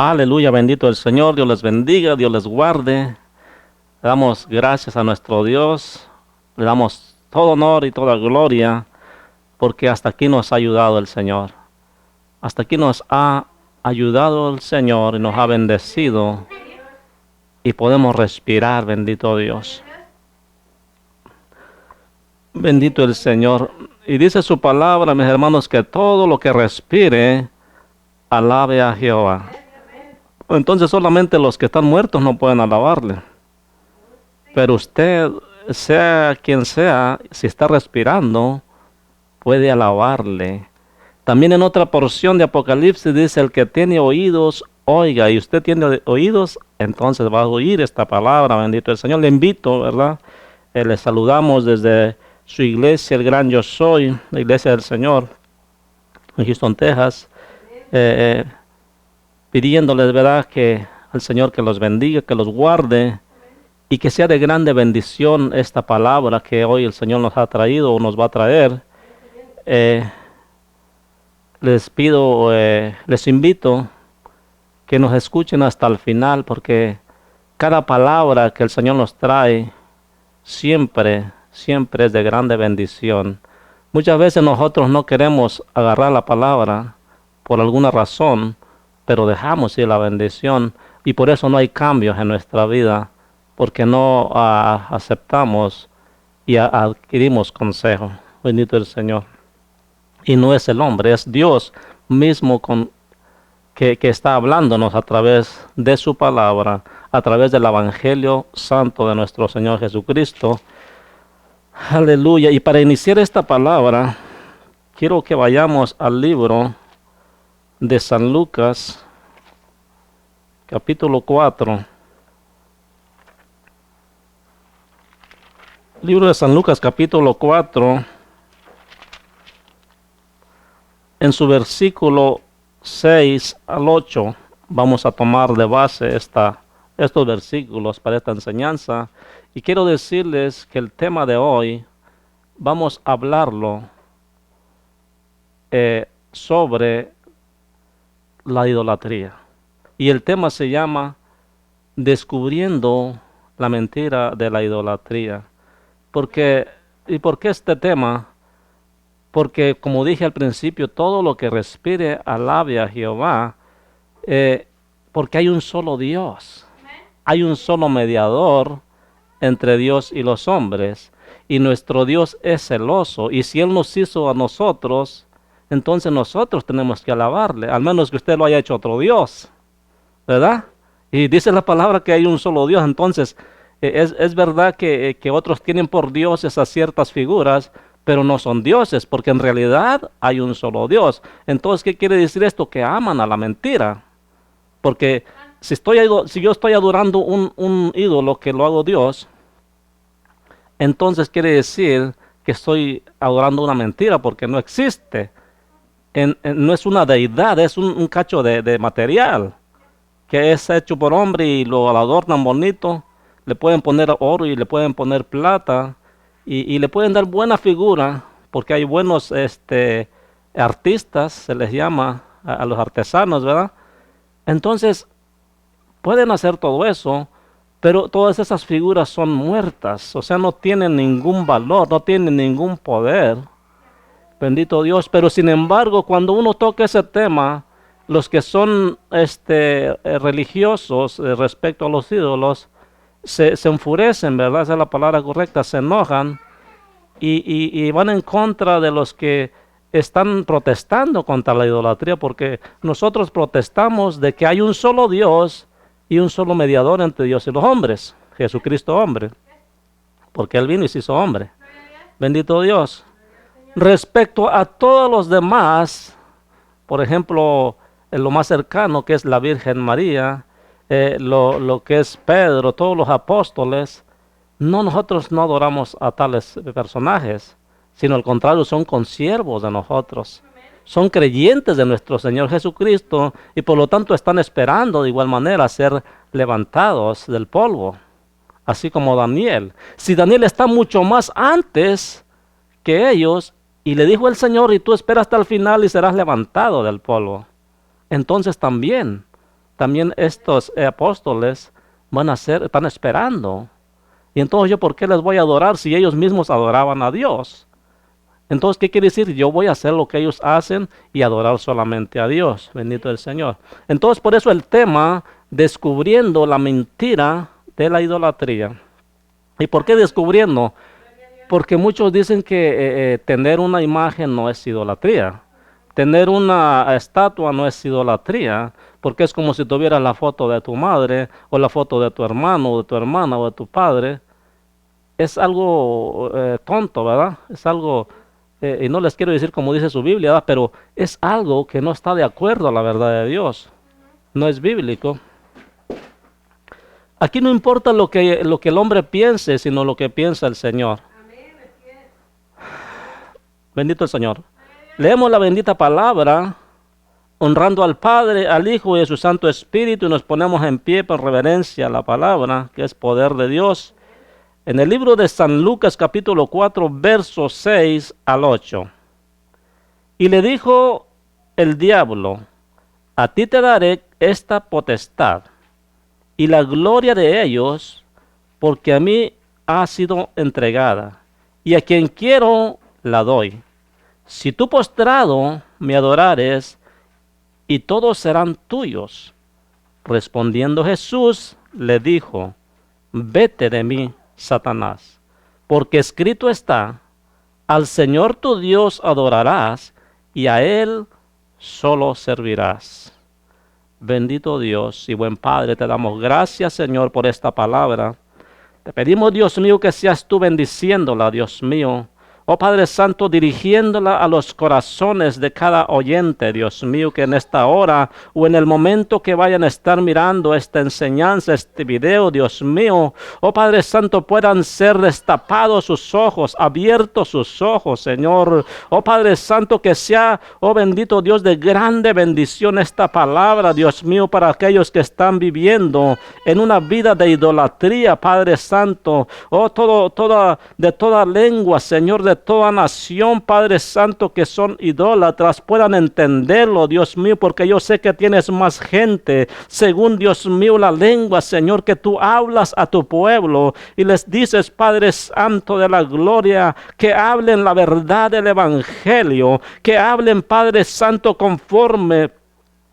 Aleluya, bendito el Señor, Dios les bendiga, Dios les guarde. Le damos gracias a nuestro Dios, le damos todo honor y toda gloria, porque hasta aquí nos ha ayudado el Señor. Hasta aquí nos ha ayudado el Señor y nos ha bendecido y podemos respirar, bendito Dios. Bendito el Señor. Y dice su palabra, mis hermanos, que todo lo que respire, alabe a Jehová. Entonces solamente los que están muertos no pueden alabarle. Pero usted, sea quien sea, si está respirando, puede alabarle. También en otra porción de Apocalipsis dice, el que tiene oídos, oiga. Y usted tiene oídos, entonces va a oír esta palabra, bendito el Señor. Le invito, ¿verdad? Le saludamos desde su iglesia, el Gran Yo Soy, la iglesia del Señor, en Houston, Texas. Pidiéndoles, ¿verdad?, que al Señor que los bendiga, que los guarde y que sea de grande bendición esta palabra que hoy el Señor nos ha traído o nos va a traer. Les pido, les invito que nos escuchen hasta el final, porque cada palabra que el Señor nos trae siempre es de grande bendición. Muchas veces nosotros no queremos agarrar la palabra por alguna razón, pero dejamos ir la bendición y por eso no hay cambios en nuestra vida, porque no aceptamos y adquirimos consejo. Bendito el Señor. Y no es el hombre, es Dios mismo que está hablándonos a través de su palabra, a través del Evangelio Santo de nuestro Señor Jesucristo. Aleluya. Y para iniciar esta palabra, quiero que vayamos al libro de San Lucas, capítulo 4. Libro de San Lucas, capítulo 4. En su versículo 6 al 8, vamos a tomar de base estos versículos para esta enseñanza. Y quiero decirles que el tema de hoy, vamos a hablarlo sobre la idolatría. Y el tema se llama Descubriendo la mentira de la idolatría. ¿Por qué este tema? Porque, como dije al principio, todo lo que respire alabe a Jehová, porque hay un solo Dios. Hay un solo mediador entre Dios y los hombres. Y nuestro Dios es celoso. Y si Él nos hizo a nosotros, entonces nosotros tenemos que alabarle, al menos que usted lo haya hecho otro Dios, ¿verdad? Y dice la palabra que hay un solo Dios. Entonces es verdad que otros tienen por dioses a ciertas figuras, pero no son dioses, porque en realidad hay un solo Dios. Entonces, ¿qué quiere decir esto? Que aman a la mentira. Porque si yo estoy adorando un ídolo que lo hago Dios, entonces quiere decir que estoy adorando una mentira, porque no existe. No es una deidad, es un cacho de material que es hecho por hombre y lo adornan bonito. Le pueden poner oro y le pueden poner plata y le pueden dar buena figura, porque hay buenos artistas, se les llama a los artesanos, ¿verdad? Entonces pueden hacer todo eso, pero todas esas figuras son muertas, o sea, no tienen ningún valor, no tienen ningún poder. Bendito Dios. Pero sin embargo, cuando uno toca ese tema, los que son religiosos respecto a los ídolos se enfurecen, ¿verdad? Esa es la palabra correcta, se enojan y van en contra de los que están protestando contra la idolatría, porque nosotros protestamos de que hay un solo Dios y un solo mediador entre Dios y los hombres, Jesucristo hombre, porque Él vino y se hizo hombre. Bendito Dios. Respecto a todos los demás, por ejemplo, lo más cercano que es la Virgen María, lo que es Pedro, todos los apóstoles, nosotros no adoramos a tales personajes, sino al contrario, son consiervos de nosotros. Son creyentes de nuestro Señor Jesucristo y por lo tanto están esperando de igual manera ser levantados del polvo, así como Daniel. Si Daniel está mucho más antes que ellos, y le dijo el Señor, y tú esperas hasta el final y serás levantado del polvo. Entonces también también estos apóstoles están esperando. Y entonces yo, ¿por qué les voy a adorar si ellos mismos adoraban a Dios? Entonces, ¿qué quiere decir? Yo voy a hacer lo que ellos hacen y adorar solamente a Dios. Bendito el Señor. Entonces, por eso el tema, descubriendo la mentira de la idolatría. ¿Y por qué descubriendo? Porque muchos dicen que tener una imagen no es idolatría. Tener una estatua no es idolatría, porque es como si tuvieras la foto de tu madre, o la foto de tu hermano, o de tu hermana, o de tu padre. Es algo tonto, ¿verdad? Es algo, y no les quiero decir como dice su Biblia, ¿verdad? Pero es algo que no está de acuerdo a la verdad de Dios. No es bíblico. Aquí no importa lo que el hombre piense, sino lo que piensa el Señor. Bendito el Señor. Leemos la bendita palabra, honrando al Padre, al Hijo y a su Santo Espíritu, y nos ponemos en pie por reverencia a la palabra, que es poder de Dios. En el libro de San Lucas capítulo 4, versos 6 al 8. Y le dijo el diablo: a ti te daré esta potestad y la gloria de ellos, porque a mí ha sido entregada, y a quien quiero la doy. Si tú postrado me adorares, y todos serán tuyos. Respondiendo Jesús, le dijo: vete de mí, Satanás, porque escrito está: al Señor tu Dios adorarás, y a Él solo servirás. Bendito Dios y buen Padre, te damos gracias, Señor, por esta palabra. Te pedimos, Dios mío, que seas tú bendiciéndola, Dios mío. Oh Padre Santo, dirigiéndola a los corazones de cada oyente, Dios mío, que en esta hora o en el momento que vayan a estar mirando esta enseñanza, este video, Dios mío, oh Padre Santo, puedan ser destapados sus ojos, abiertos sus ojos, Señor. Oh Padre Santo, que sea, oh bendito Dios, de grande bendición esta palabra, Dios mío, para aquellos que están viviendo en una vida de idolatría, Padre Santo. Oh, de toda lengua, Señor, de toda nación, Padre Santo, que son idólatras, puedan entenderlo, Dios mío, porque yo sé que tienes más gente, según, Dios mío, la lengua, Señor, que tú hablas a tu pueblo y les dices, Padre Santo de la gloria, que hablen la verdad del Evangelio, que hablen, Padre Santo, conforme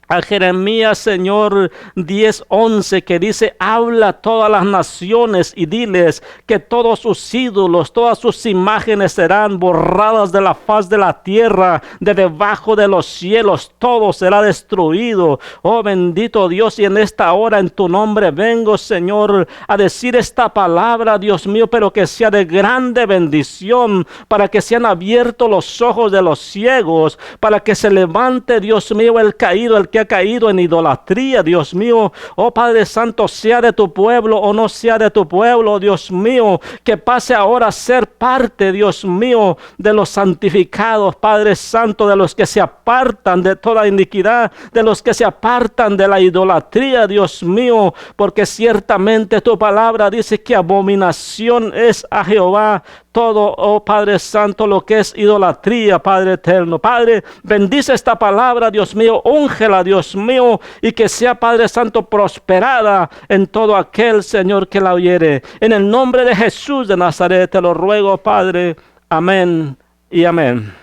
a Jeremías, Señor, 10:11, que dice: habla a todas las naciones y diles que todos sus ídolos, todas sus imágenes serán borradas de la faz de la tierra, de debajo de los cielos, todo será destruido. Oh bendito Dios, y en esta hora en tu nombre vengo, Señor, a decir esta palabra, Dios mío, pero que sea de grande bendición, para que sean abiertos los ojos de los ciegos, para que se levante, Dios mío, el caído, el que ha caído en idolatría, Dios mío. Oh Padre Santo, sea de tu pueblo o no sea de tu pueblo, Dios mío, que pase ahora a ser parte, Dios mío, de los santificados, Padre Santo, de los que se apartan de toda iniquidad, de los que se apartan de la idolatría, Dios mío, porque ciertamente tu palabra dice que abominación es a Jehová todo, oh Padre Santo, lo que es idolatría, Padre eterno. Padre, bendice esta palabra, Dios mío, úngela, Dios mío, y que sea, Padre Santo, prosperada en todo aquel, Señor, que la oyere. En el nombre de Jesús de Nazaret te lo ruego, Padre. Amén y amén.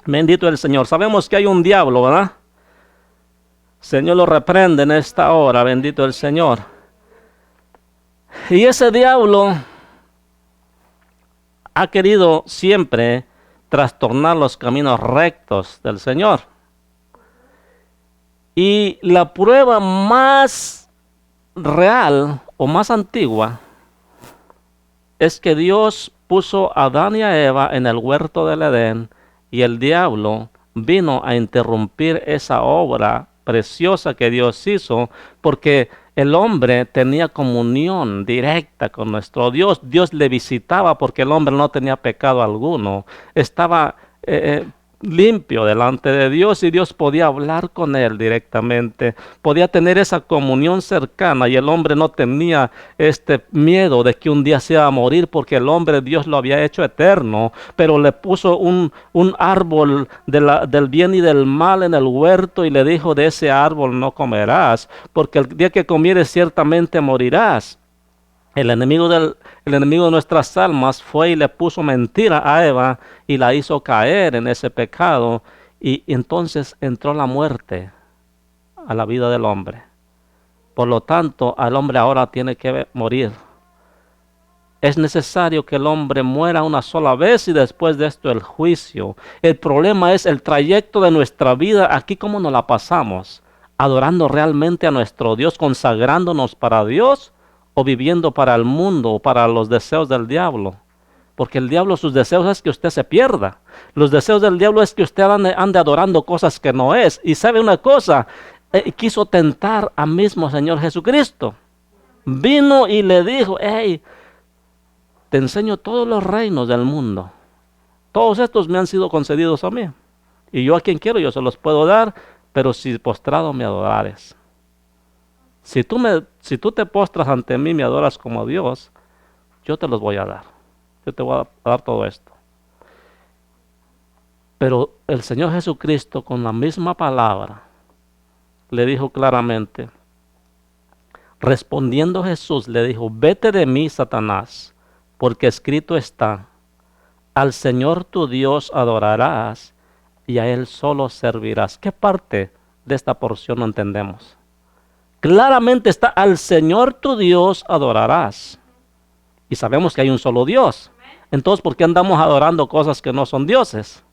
Bendito el Señor. Sabemos que hay un diablo, ¿verdad? Señor lo reprende en esta hora, bendito el Señor. Y ese diablo ha querido siempre trastornar los caminos rectos del Señor. Y la prueba más real o más antigua es que Dios puso a Adán y a Eva en el huerto del Edén, y el diablo vino a interrumpir esa obra preciosa que Dios hizo, porque el hombre tenía comunión directa con nuestro Dios. Dios le visitaba porque el hombre no tenía pecado alguno. Estaba limpio delante de Dios y Dios podía hablar con él directamente, podía tener esa comunión cercana y el hombre no tenía este miedo de que un día se iba a morir porque el hombre Dios lo había hecho eterno, pero le puso un árbol del bien y del mal en el huerto y le dijo: de ese árbol no comerás, porque el día que comieres ciertamente morirás. El enemigo de nuestras almas fue y le puso mentira a Eva y la hizo caer en ese pecado, y entonces entró la muerte a la vida del hombre. Por lo tanto, el hombre ahora tiene que morir. Es necesario que el hombre muera una sola vez y después de esto el juicio. El problema es el trayecto de nuestra vida aquí, cómo nos la pasamos, adorando realmente a nuestro Dios, consagrándonos para Dios, o viviendo para el mundo o para los deseos del diablo. Porque el diablo, sus deseos es que usted se pierda. Los deseos del diablo es que usted ande adorando cosas que no es. Y sabe una cosa, quiso tentar al mismo Señor Jesucristo. Vino y le dijo: hey, te enseño todos los reinos del mundo. Todos estos me han sido concedidos a mí. Y yo a quien quiero yo se los puedo dar, pero si postrado me adorares. Si tú te postras ante mí y me adoras como Dios, yo te los voy a dar. Yo te voy a dar todo esto. Pero el Señor Jesucristo, con la misma palabra, le dijo claramente, respondiendo Jesús, le dijo: vete de mí, Satanás, porque escrito está: al Señor tu Dios adorarás y a Él solo servirás. ¿Qué parte de esta porción no entendemos? Claramente está: al Señor tu Dios adorarás. Y sabemos que hay un solo Dios. Entonces, ¿por qué andamos adorando cosas que no son dioses?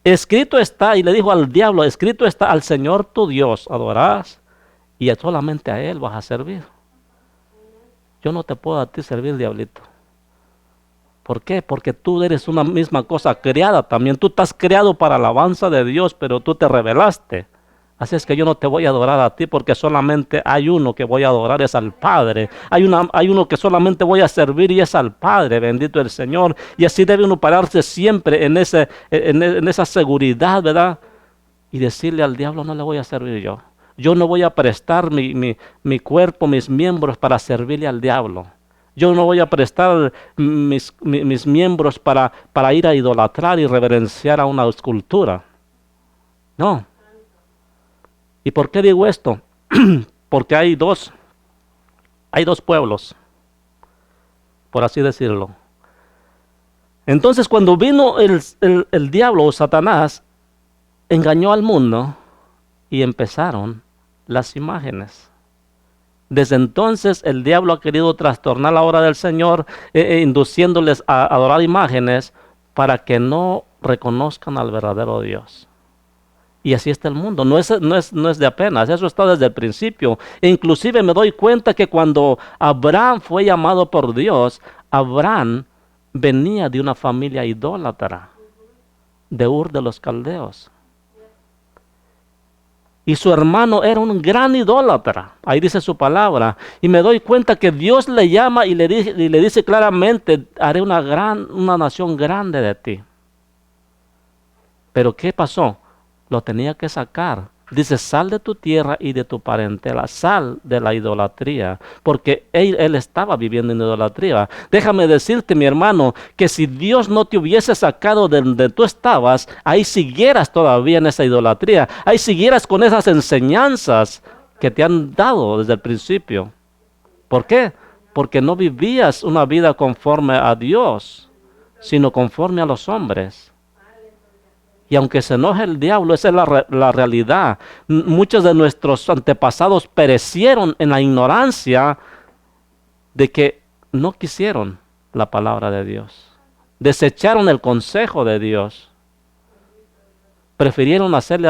Escrito está, y le dijo al diablo, escrito está: al Señor tu Dios adorarás y solamente a Él vas a servir. Yo no te puedo a ti servir, diablito. ¿Por qué? Porque tú eres una misma cosa creada también. Tú estás creado para la alabanza de Dios, pero tú te rebelaste. Así es que yo no te voy a adorar a ti, porque solamente hay uno que voy a adorar, es al Padre. Hay uno que solamente voy a servir y es al Padre, bendito el Señor. Y así debe uno pararse siempre en esa seguridad, ¿verdad? Y decirle al diablo: no le voy a servir yo. Yo no voy a prestar mi cuerpo, mis miembros para servirle al diablo. Yo no voy a prestar mis miembros para ir a idolatrar y reverenciar a una escultura. No. ¿Y por qué digo esto? Porque hay dos pueblos, por así decirlo. Entonces, cuando vino el diablo o Satanás, engañó al mundo y empezaron las imágenes. Desde entonces el diablo ha querido trastornar la obra del Señor, induciéndoles a adorar imágenes para que no reconozcan al verdadero Dios. Y así está el mundo, no es de apenas, eso está desde el principio. E inclusive me doy cuenta que cuando Abraham fue llamado por Dios, Abraham venía de una familia idólatra, de Ur de los Caldeos. Y su hermano era un gran idólatra, ahí dice su palabra. Y me doy cuenta que Dios le llama y le dice claramente: haré una nación grande de ti. Pero ¿qué pasó? Lo tenía que sacar. Dice: sal de tu tierra y de tu parentela, sal de la idolatría, porque él estaba viviendo en idolatría. Déjame decirte, mi hermano, que si Dios no te hubiese sacado de donde tú estabas, ahí siguieras todavía en esa idolatría, ahí siguieras con esas enseñanzas que te han dado desde el principio. ¿Por qué? Porque no vivías una vida conforme a Dios, sino conforme a los hombres. Y aunque se enoje el diablo, esa es la realidad. Muchos de nuestros antepasados perecieron en la ignorancia de que no quisieron la palabra de Dios. Desecharon el consejo de Dios. Prefirieron hacerle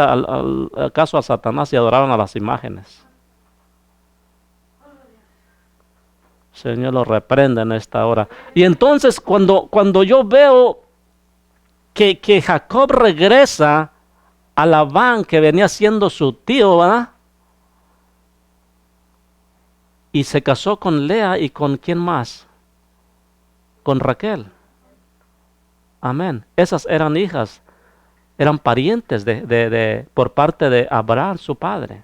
caso a Satanás y adoraron a las imágenes. Señor lo reprenda en esta hora. Y entonces cuando yo veo que Jacob regresa a Labán, que venía siendo su tío, ¿verdad? Y se casó con Lea y con ¿quién más? Con Raquel. Amén. Esas eran hijas Eran parientes por parte de Abraham, su padre,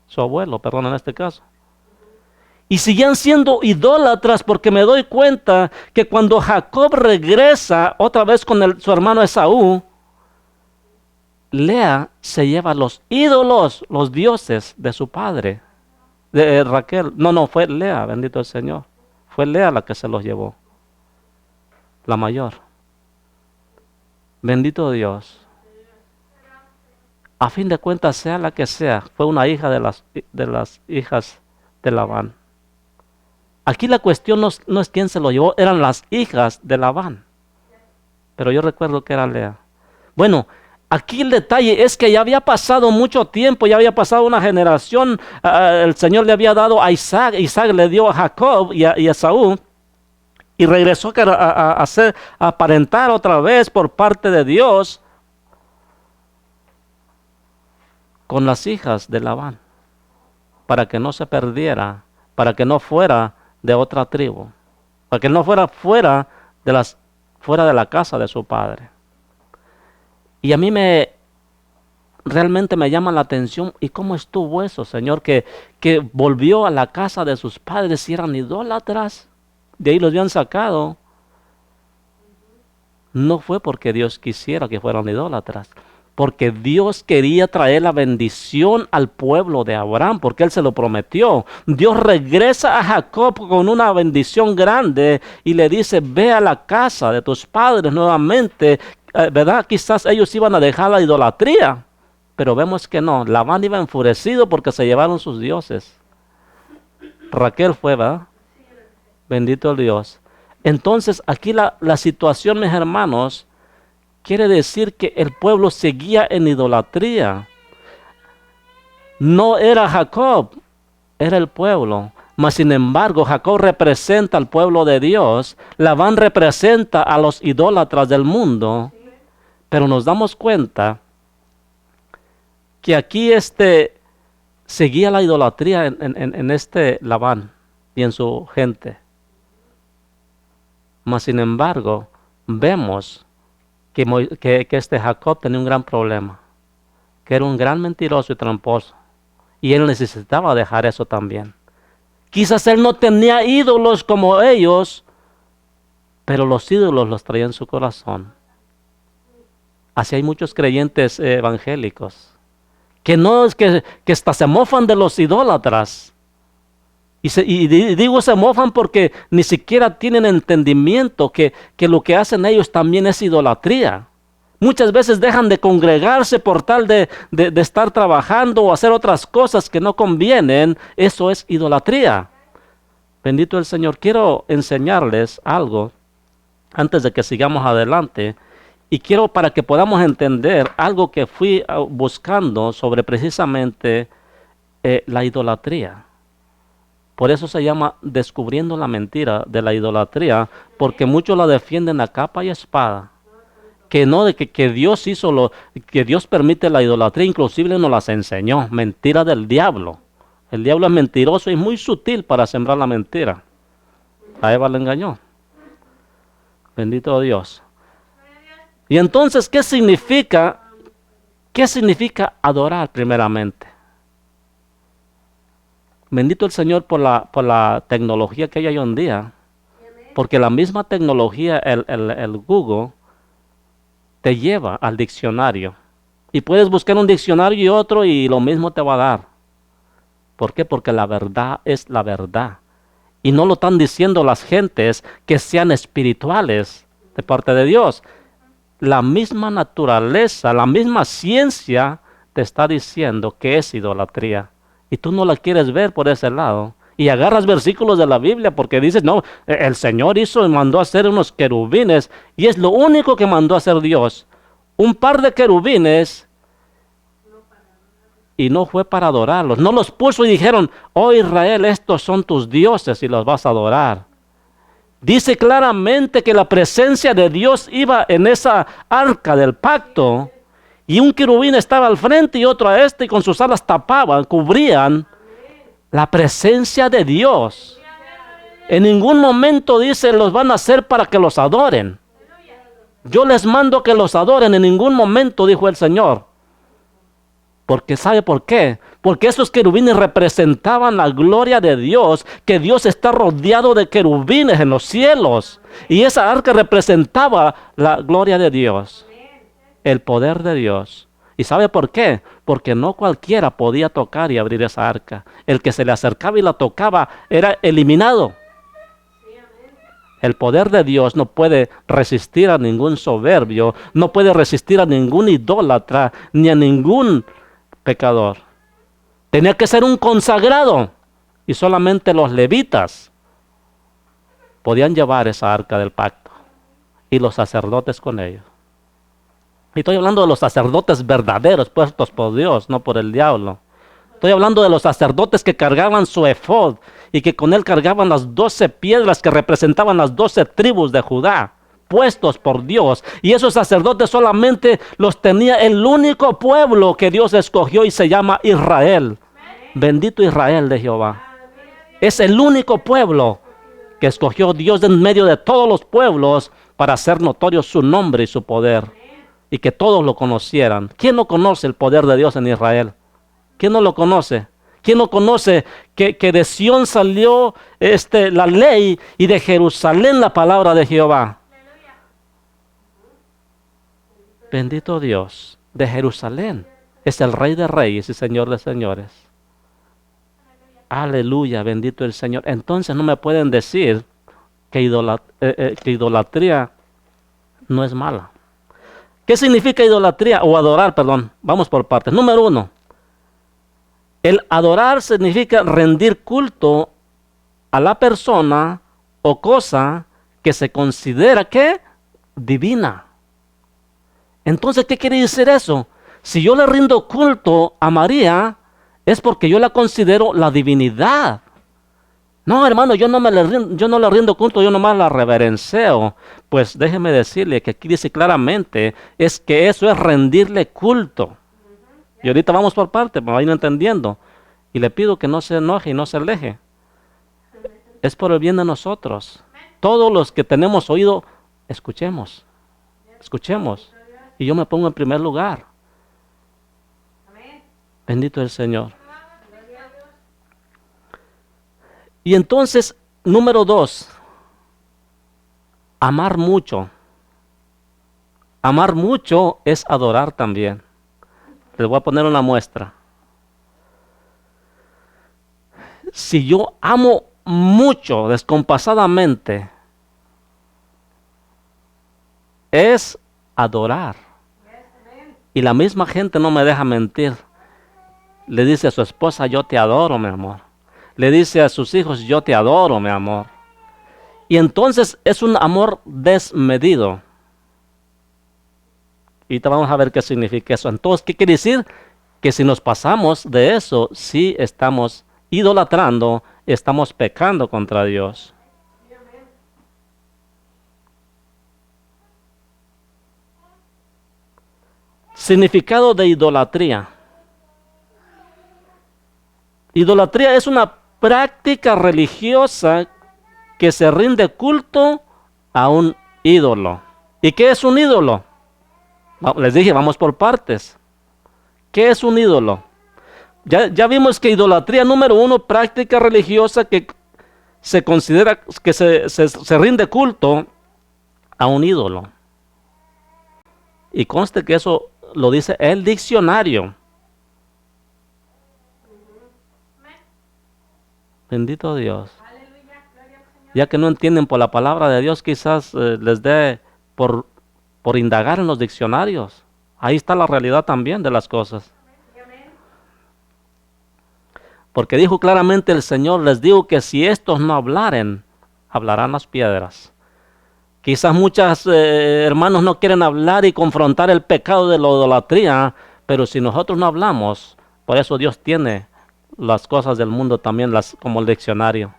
su abuelo, perdón, en este caso. Y siguen siendo idólatras, porque me doy cuenta que cuando Jacob regresa otra vez con su hermano Esaú, Lea se lleva los ídolos, los dioses de su padre, de Raquel. No, fue Lea, bendito el Señor. Fue Lea la que se los llevó, la mayor. Bendito Dios. A fin de cuentas, sea la que sea, fue una hija de las hijas de Labán. Aquí la cuestión no es quién se lo llevó, eran las hijas de Labán. Pero yo recuerdo que era Lea. Bueno, aquí el detalle es que ya había pasado mucho tiempo, ya había pasado una generación. El Señor le había dado a Isaac, Isaac le dio a Jacob y a Esaú. Y regresó a aparentar otra vez por parte de Dios con las hijas de Labán, para que no se perdiera, para que no fuera de otra tribu, para que no fuera de la casa de su padre. Y a mí realmente me llama la atención, ¿y cómo estuvo eso, Señor? Que volvió a la casa de sus padres y eran idólatras, de ahí los habían sacado. No fue porque Dios quisiera que fueran idólatras, porque Dios quería traer la bendición al pueblo de Abraham, porque Él se lo prometió. Dios regresa a Jacob con una bendición grande y le dice, ve a la casa de tus padres nuevamente, ¿verdad? Quizás ellos iban a dejar la idolatría, pero vemos que no. Labán iba enfurecido porque se llevaron sus dioses. Raquel fue, ¿verdad? Bendito el Dios. Entonces aquí la situación, mis hermanos, quiere decir que el pueblo seguía en idolatría. No era Jacob, era el pueblo. Mas sin embargo, Jacob representa al pueblo de Dios. Labán representa a los idólatras del mundo. Pero nos damos cuenta que aquí seguía la idolatría en este Labán y en su gente. Mas sin embargo, vemos que este Jacob tenía un gran problema, que era un gran mentiroso y tramposo, y él necesitaba dejar eso también. Quizás él no tenía ídolos como ellos, pero los ídolos los traía en su corazón. Así hay muchos creyentes evangélicos, que no es que hasta se mofan de los idólatras. Y digo se mofan porque ni siquiera tienen entendimiento que lo que hacen ellos también es idolatría. Muchas veces dejan de congregarse por tal de estar trabajando o hacer otras cosas que no convienen. Eso es idolatría. Bendito el Señor. Quiero enseñarles algo antes de que sigamos adelante. Y quiero para que podamos entender algo que fui buscando sobre precisamente la idolatría. Por eso se llama descubriendo la mentira de la idolatría, porque muchos la defienden a capa y espada. Que no, de que Dios que Dios permite la idolatría, inclusive nos las enseñó. Mentira del diablo. El diablo es mentiroso y muy sutil para sembrar la mentira. A Eva le engañó. Bendito Dios. Y entonces, ¿qué significa adorar primeramente? Bendito el Señor por la tecnología que hay hoy en día. Porque la misma tecnología, el Google, te lleva al diccionario. Y puedes buscar un diccionario y otro y lo mismo te va a dar. ¿Por qué? Porque la verdad es la verdad. Y no lo están diciendo las gentes que sean espirituales de parte de Dios. La misma naturaleza, la misma ciencia te está diciendo que es idolatría. Y tú no la quieres ver por ese lado. Y agarras versículos de la Biblia porque dices, no, el Señor hizo y mandó a hacer unos querubines. Y es lo único que mandó a hacer Dios. Un par de querubines. Y no fue para adorarlos. No los puso y dijeron, oh Israel, estos son tus dioses y los vas a adorar. Dice claramente que la presencia de Dios iba en esa arca del pacto. Y un querubín estaba al frente y otro a y con sus alas tapaban, cubrían la presencia de Dios. En ningún momento dice los van a hacer para que los adoren. Yo les mando que los adoren, en ningún momento dijo el Señor. Porque ¿sabe por qué? Porque esos querubines representaban la gloria de Dios, que Dios está rodeado de querubines en los cielos. Y esa arca representaba la gloria de Dios, el poder de Dios. ¿Y sabe por qué? Porque no cualquiera podía tocar y abrir esa arca. El que se le acercaba y la tocaba era eliminado. El poder de Dios no puede resistir a ningún soberbio, no puede resistir a ningún idólatra, ni a ningún pecador. Tenía que ser un consagrado, y solamente los levitas podían llevar esa arca del pacto, y los sacerdotes con ellos. Y estoy hablando de los sacerdotes verdaderos, puestos por Dios, no por el diablo. Estoy hablando de los sacerdotes que cargaban su efod y que con él cargaban las 12 piedras que representaban las 12 tribus de Judá, puestos por Dios. Y esos sacerdotes solamente los tenía el único pueblo que Dios escogió y se llama Israel. Bendito Israel de Jehová. Es el único pueblo que escogió Dios en medio de todos los pueblos para hacer notorio su nombre y su poder. Y que todos lo conocieran. ¿Quién no conoce el poder de Dios en Israel? ¿Quién no lo conoce? ¿Quién no conoce que de Sión salió la ley y de Jerusalén la palabra de Jehová? Bendito Dios, de Jerusalén es el Rey de Reyes y Señor de Señores. Aleluya, bendito el Señor. Entonces no me pueden decir que idolatría no es mala. ¿Qué significa idolatría o adorar? Perdón, vamos por partes. Número 1. El adorar significa rendir culto a la persona o cosa que se considera que divina. Entonces, ¿qué quiere decir eso? Si yo le rindo culto a María, es porque yo la considero la divinidad. No, hermano, yo no le rindo culto, yo nomás la reverencio. Pues déjeme decirle que aquí dice claramente, es que eso es rendirle culto. Y ahorita vamos por parte, me va a ir entendiendo. Y le pido que no se enoje y no se aleje. Es por el bien de nosotros. Todos los que tenemos oído, escuchemos. Escuchemos. Y yo me pongo en primer lugar. Bendito el Señor. Y entonces, número 2. Amar mucho. Amar mucho es adorar también. Les voy a poner una muestra. Si yo amo mucho, descompasadamente, es adorar. Y la misma gente no me deja mentir. Le dice a su esposa, yo te adoro, mi amor. Le dice a sus hijos, yo te adoro, mi amor. Y entonces es un amor desmedido. Y ahorita vamos a ver qué significa eso. Entonces, ¿qué quiere decir? Que si nos pasamos de eso, sí estamos idolatrando, estamos pecando contra Dios. Significado de idolatría. Idolatría es una práctica religiosa que se rinde culto a un ídolo. ¿Y qué es un ídolo? Les dije, vamos por partes. ¿Qué es un ídolo? Ya vimos que idolatría, número 1, práctica religiosa que se considera que se rinde culto a un ídolo. Y conste que eso lo dice el diccionario. Bendito Dios. Ya que no entienden por la palabra de Dios, quizás les dé por indagar en los diccionarios. Ahí está la realidad también de las cosas. Porque dijo claramente el Señor, les digo que si estos no hablaren, hablarán las piedras. Quizás muchos hermanos no quieren hablar y confrontar el pecado de la idolatría, pero si nosotros no hablamos, por eso Dios tiene las cosas del mundo también, como el diccionario.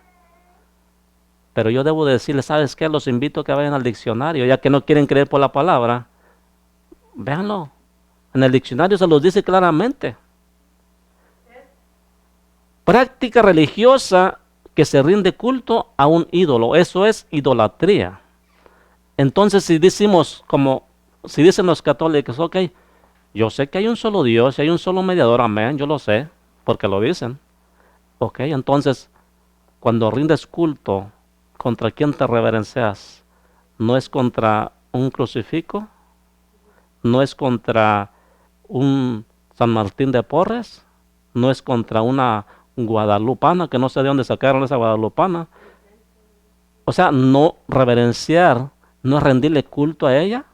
Pero yo debo decirles, ¿sabes qué? Los invito a que vayan al diccionario, ya que no quieren creer por la palabra. Véanlo. En el diccionario se los dice claramente. Práctica religiosa que se rinde culto a un ídolo. Eso es idolatría. Entonces, si decimos, si dicen los católicos, ok, yo sé que hay un solo Dios y hay un solo mediador, amén, yo lo sé, porque lo dicen. Ok, entonces, cuando rindes culto, ¿contra quién te reverencias? ¿No es contra un crucifijo? ¿No es contra un San Martín de Porres? ¿No es contra una guadalupana, que no sé de dónde sacaron esa guadalupana? O sea, no reverenciar, no es rendirle culto a ella.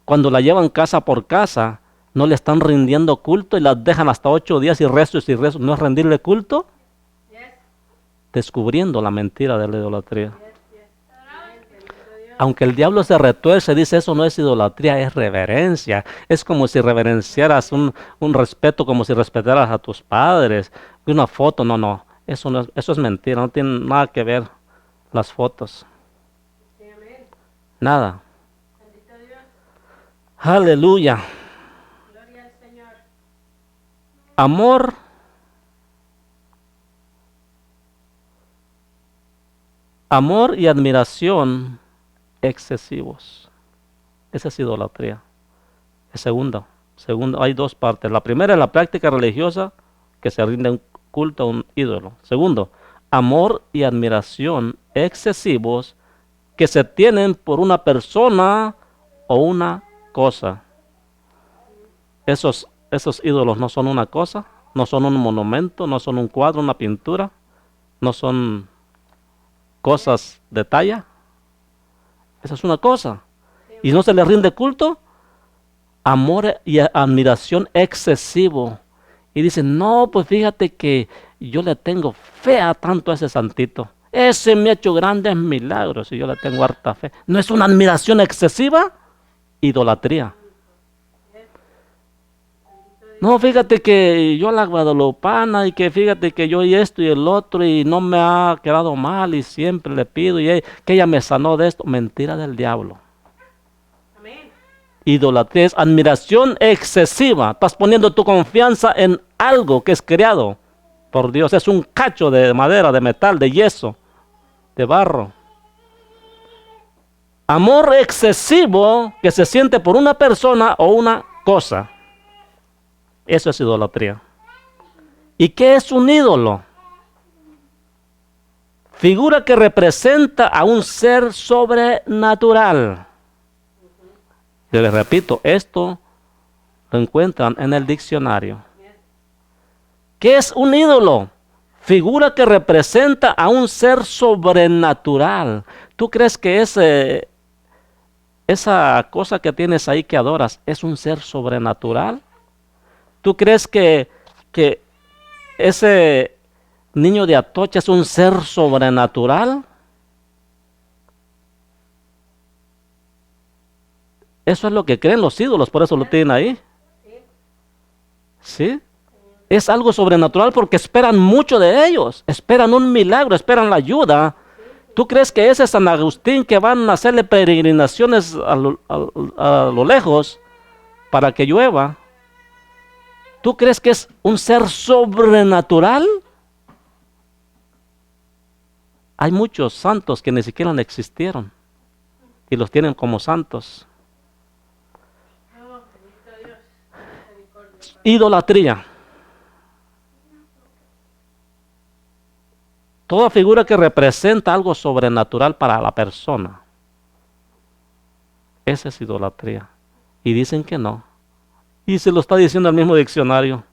Cuando la llevan casa por casa, no le están rindiendo culto y la dejan hasta 8 días y rezos y rezos. ¿No es rendirle culto? Descubriendo la mentira de la idolatría. Aunque el diablo se retuerce, dice eso no es idolatría, es reverencia. Es como si reverenciaras un respeto, como si respetaras a tus padres. Una foto, no. Eso es mentira, no tiene nada que ver las fotos. Nada. Aleluya. Amor y admiración excesivos. Esa es idolatría. Es segundo, hay dos partes. La primera es la práctica religiosa, que se rinde un culto a un ídolo. Segundo, amor y admiración excesivos que se tienen por una persona o una cosa. Esos ídolos no son una cosa, no son un monumento, no son un cuadro, una pintura, no son cosas de talla. Esa es una cosa. Y no se le rinde culto. Amor y admiración excesivo. Y dicen, no, pues fíjate que yo le tengo fe a tanto a ese santito. Ese me ha hecho grandes milagros y yo le tengo harta fe. ¿No es una admiración excesiva? Idolatría. No, fíjate que yo a la guadalupana y que fíjate que yo y esto y el otro y no me ha quedado mal y siempre le pido y que ella me sanó de esto. Mentira del diablo. Idolatría es admiración excesiva. Estás poniendo tu confianza en algo que es creado por Dios. Es un cacho de madera, de metal, de yeso, de barro. Amor excesivo que se siente por una persona o una cosa. Eso es idolatría. ¿Y qué es un ídolo? Figura que representa a un ser sobrenatural. Yo les repito, esto lo encuentran en el diccionario. ¿Qué es un ídolo? Figura que representa a un ser sobrenatural. ¿Tú crees que esa cosa que tienes ahí que adoras es un ser sobrenatural? ¿Tú crees que ese niño de Atocha es un ser sobrenatural? Eso es lo que creen los ídolos, por eso lo tienen ahí. ¿Sí? Es algo sobrenatural porque esperan mucho de ellos. Esperan un milagro, esperan la ayuda. ¿Tú crees que ese San Agustín que van a hacerle peregrinaciones a lo lejos para que llueva? ¿Tú crees que es un ser sobrenatural? Hay muchos santos que ni siquiera existieron y los tienen como santos. Idolatría. Toda figura que representa algo sobrenatural para la persona. Esa es idolatría. Y dicen que no. Y se lo está diciendo el mismo diccionario.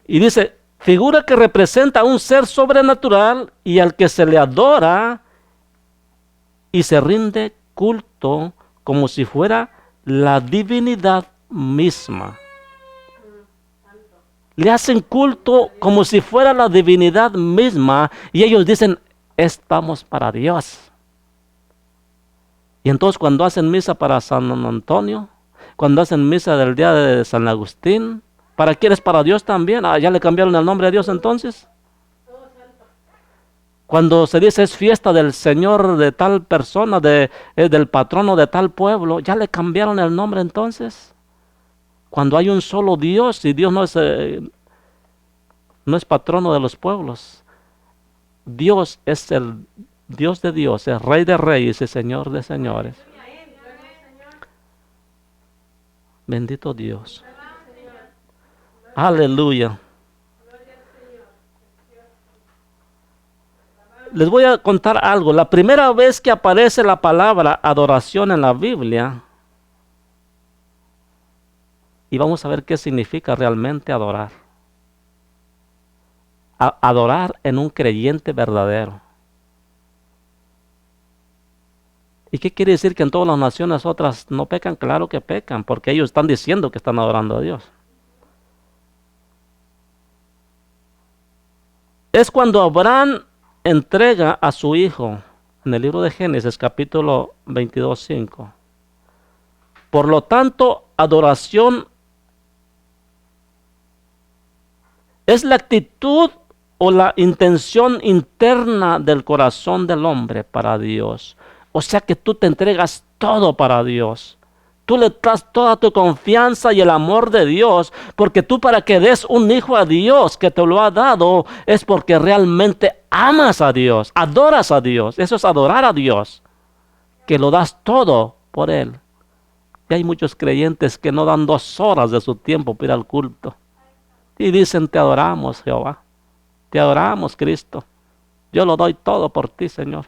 Y dice, figura que representa a un ser sobrenatural y al que se le adora y se rinde culto como si fuera la divinidad misma. Le hacen culto como si fuera la divinidad misma y ellos dicen, estamos para Dios. Y entonces cuando hacen misa para San Antonio, cuando hacen misa del día de San Agustín, ¿para quién es? Para Dios también. ¿Ya le cambiaron el nombre a Dios entonces? Cuando se dice es fiesta del Señor de tal persona, del patrono de tal pueblo, ¿ya le cambiaron el nombre entonces? Cuando hay un solo Dios y Dios no es patrono de los pueblos. Dios es el Dios de dioses, Rey de reyes y Señor de señores. Bendito Dios. Aleluya. Les voy a contar algo. La primera vez que aparece la palabra adoración en la Biblia, y vamos a ver qué significa realmente adorar. Adorar en un creyente verdadero. ¿Y qué quiere decir que en todas las naciones otras no pecan? Claro que pecan, porque ellos están diciendo que están adorando a Dios. Es cuando Abraham entrega a su hijo en el libro de Génesis capítulo 22:5. Por lo tanto, adoración es la actitud o la intención interna del corazón del hombre para Dios. O sea que tú te entregas todo para Dios. Tú le das toda tu confianza y el amor de Dios, porque tú para que des un hijo a Dios que te lo ha dado, es porque realmente amas a Dios, adoras a Dios. Eso es adorar a Dios, que lo das todo por Él. Y hay muchos creyentes que no dan 2 horas de su tiempo para ir al culto. Y dicen, te adoramos, Jehová. Te adoramos, Cristo. Yo lo doy todo por ti, Señor.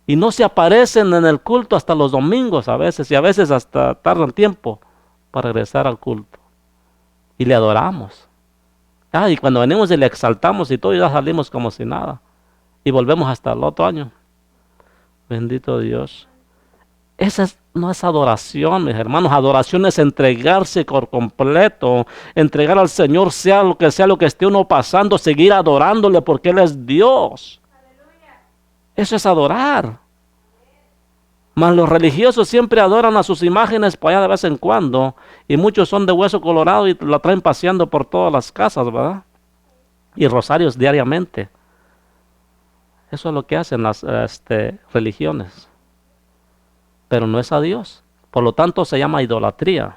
Y no se aparecen en el culto hasta los domingos a veces. Y a veces hasta tardan tiempo para regresar al culto. Y le adoramos. Y cuando venimos y le exaltamos y todo, ya salimos como si nada. Y volvemos hasta el otro año. Bendito Dios. Esa no es adoración, mis hermanos. Adoración es entregarse por completo. Entregar al Señor, sea lo que esté uno pasando, seguir adorándole porque Él es Dios. Eso es adorar. Mas los religiosos siempre adoran a sus imágenes para allá de vez en cuando. Y muchos son de hueso colorado y la traen paseando por todas las casas, ¿verdad? Y rosarios diariamente. Eso es lo que hacen las religiones. Pero no es a Dios. Por lo tanto se llama idolatría.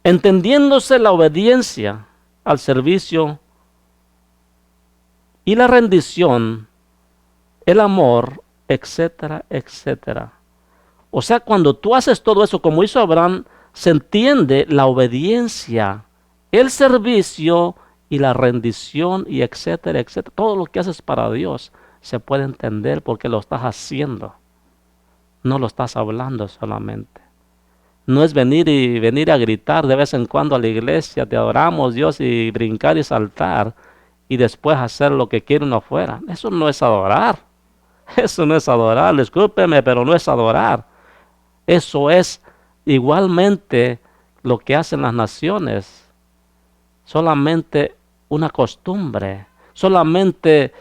Entendiéndose la obediencia al servicio y la rendición, el amor, etcétera, etcétera. O sea, cuando tú haces todo eso como hizo Abraham, se entiende la obediencia, el servicio y la rendición y etcétera, etcétera. Todo lo que haces para Dios se puede entender porque lo estás haciendo. No lo estás hablando solamente. No es venir a gritar de vez en cuando a la iglesia, te adoramos Dios, y brincar y saltar y después hacer lo que quiere uno afuera. Eso no es adorar. Eso no es adorar. Discúlpeme, pero no es adorar. Eso es igualmente lo que hacen las naciones. Solamente una costumbre. Solamente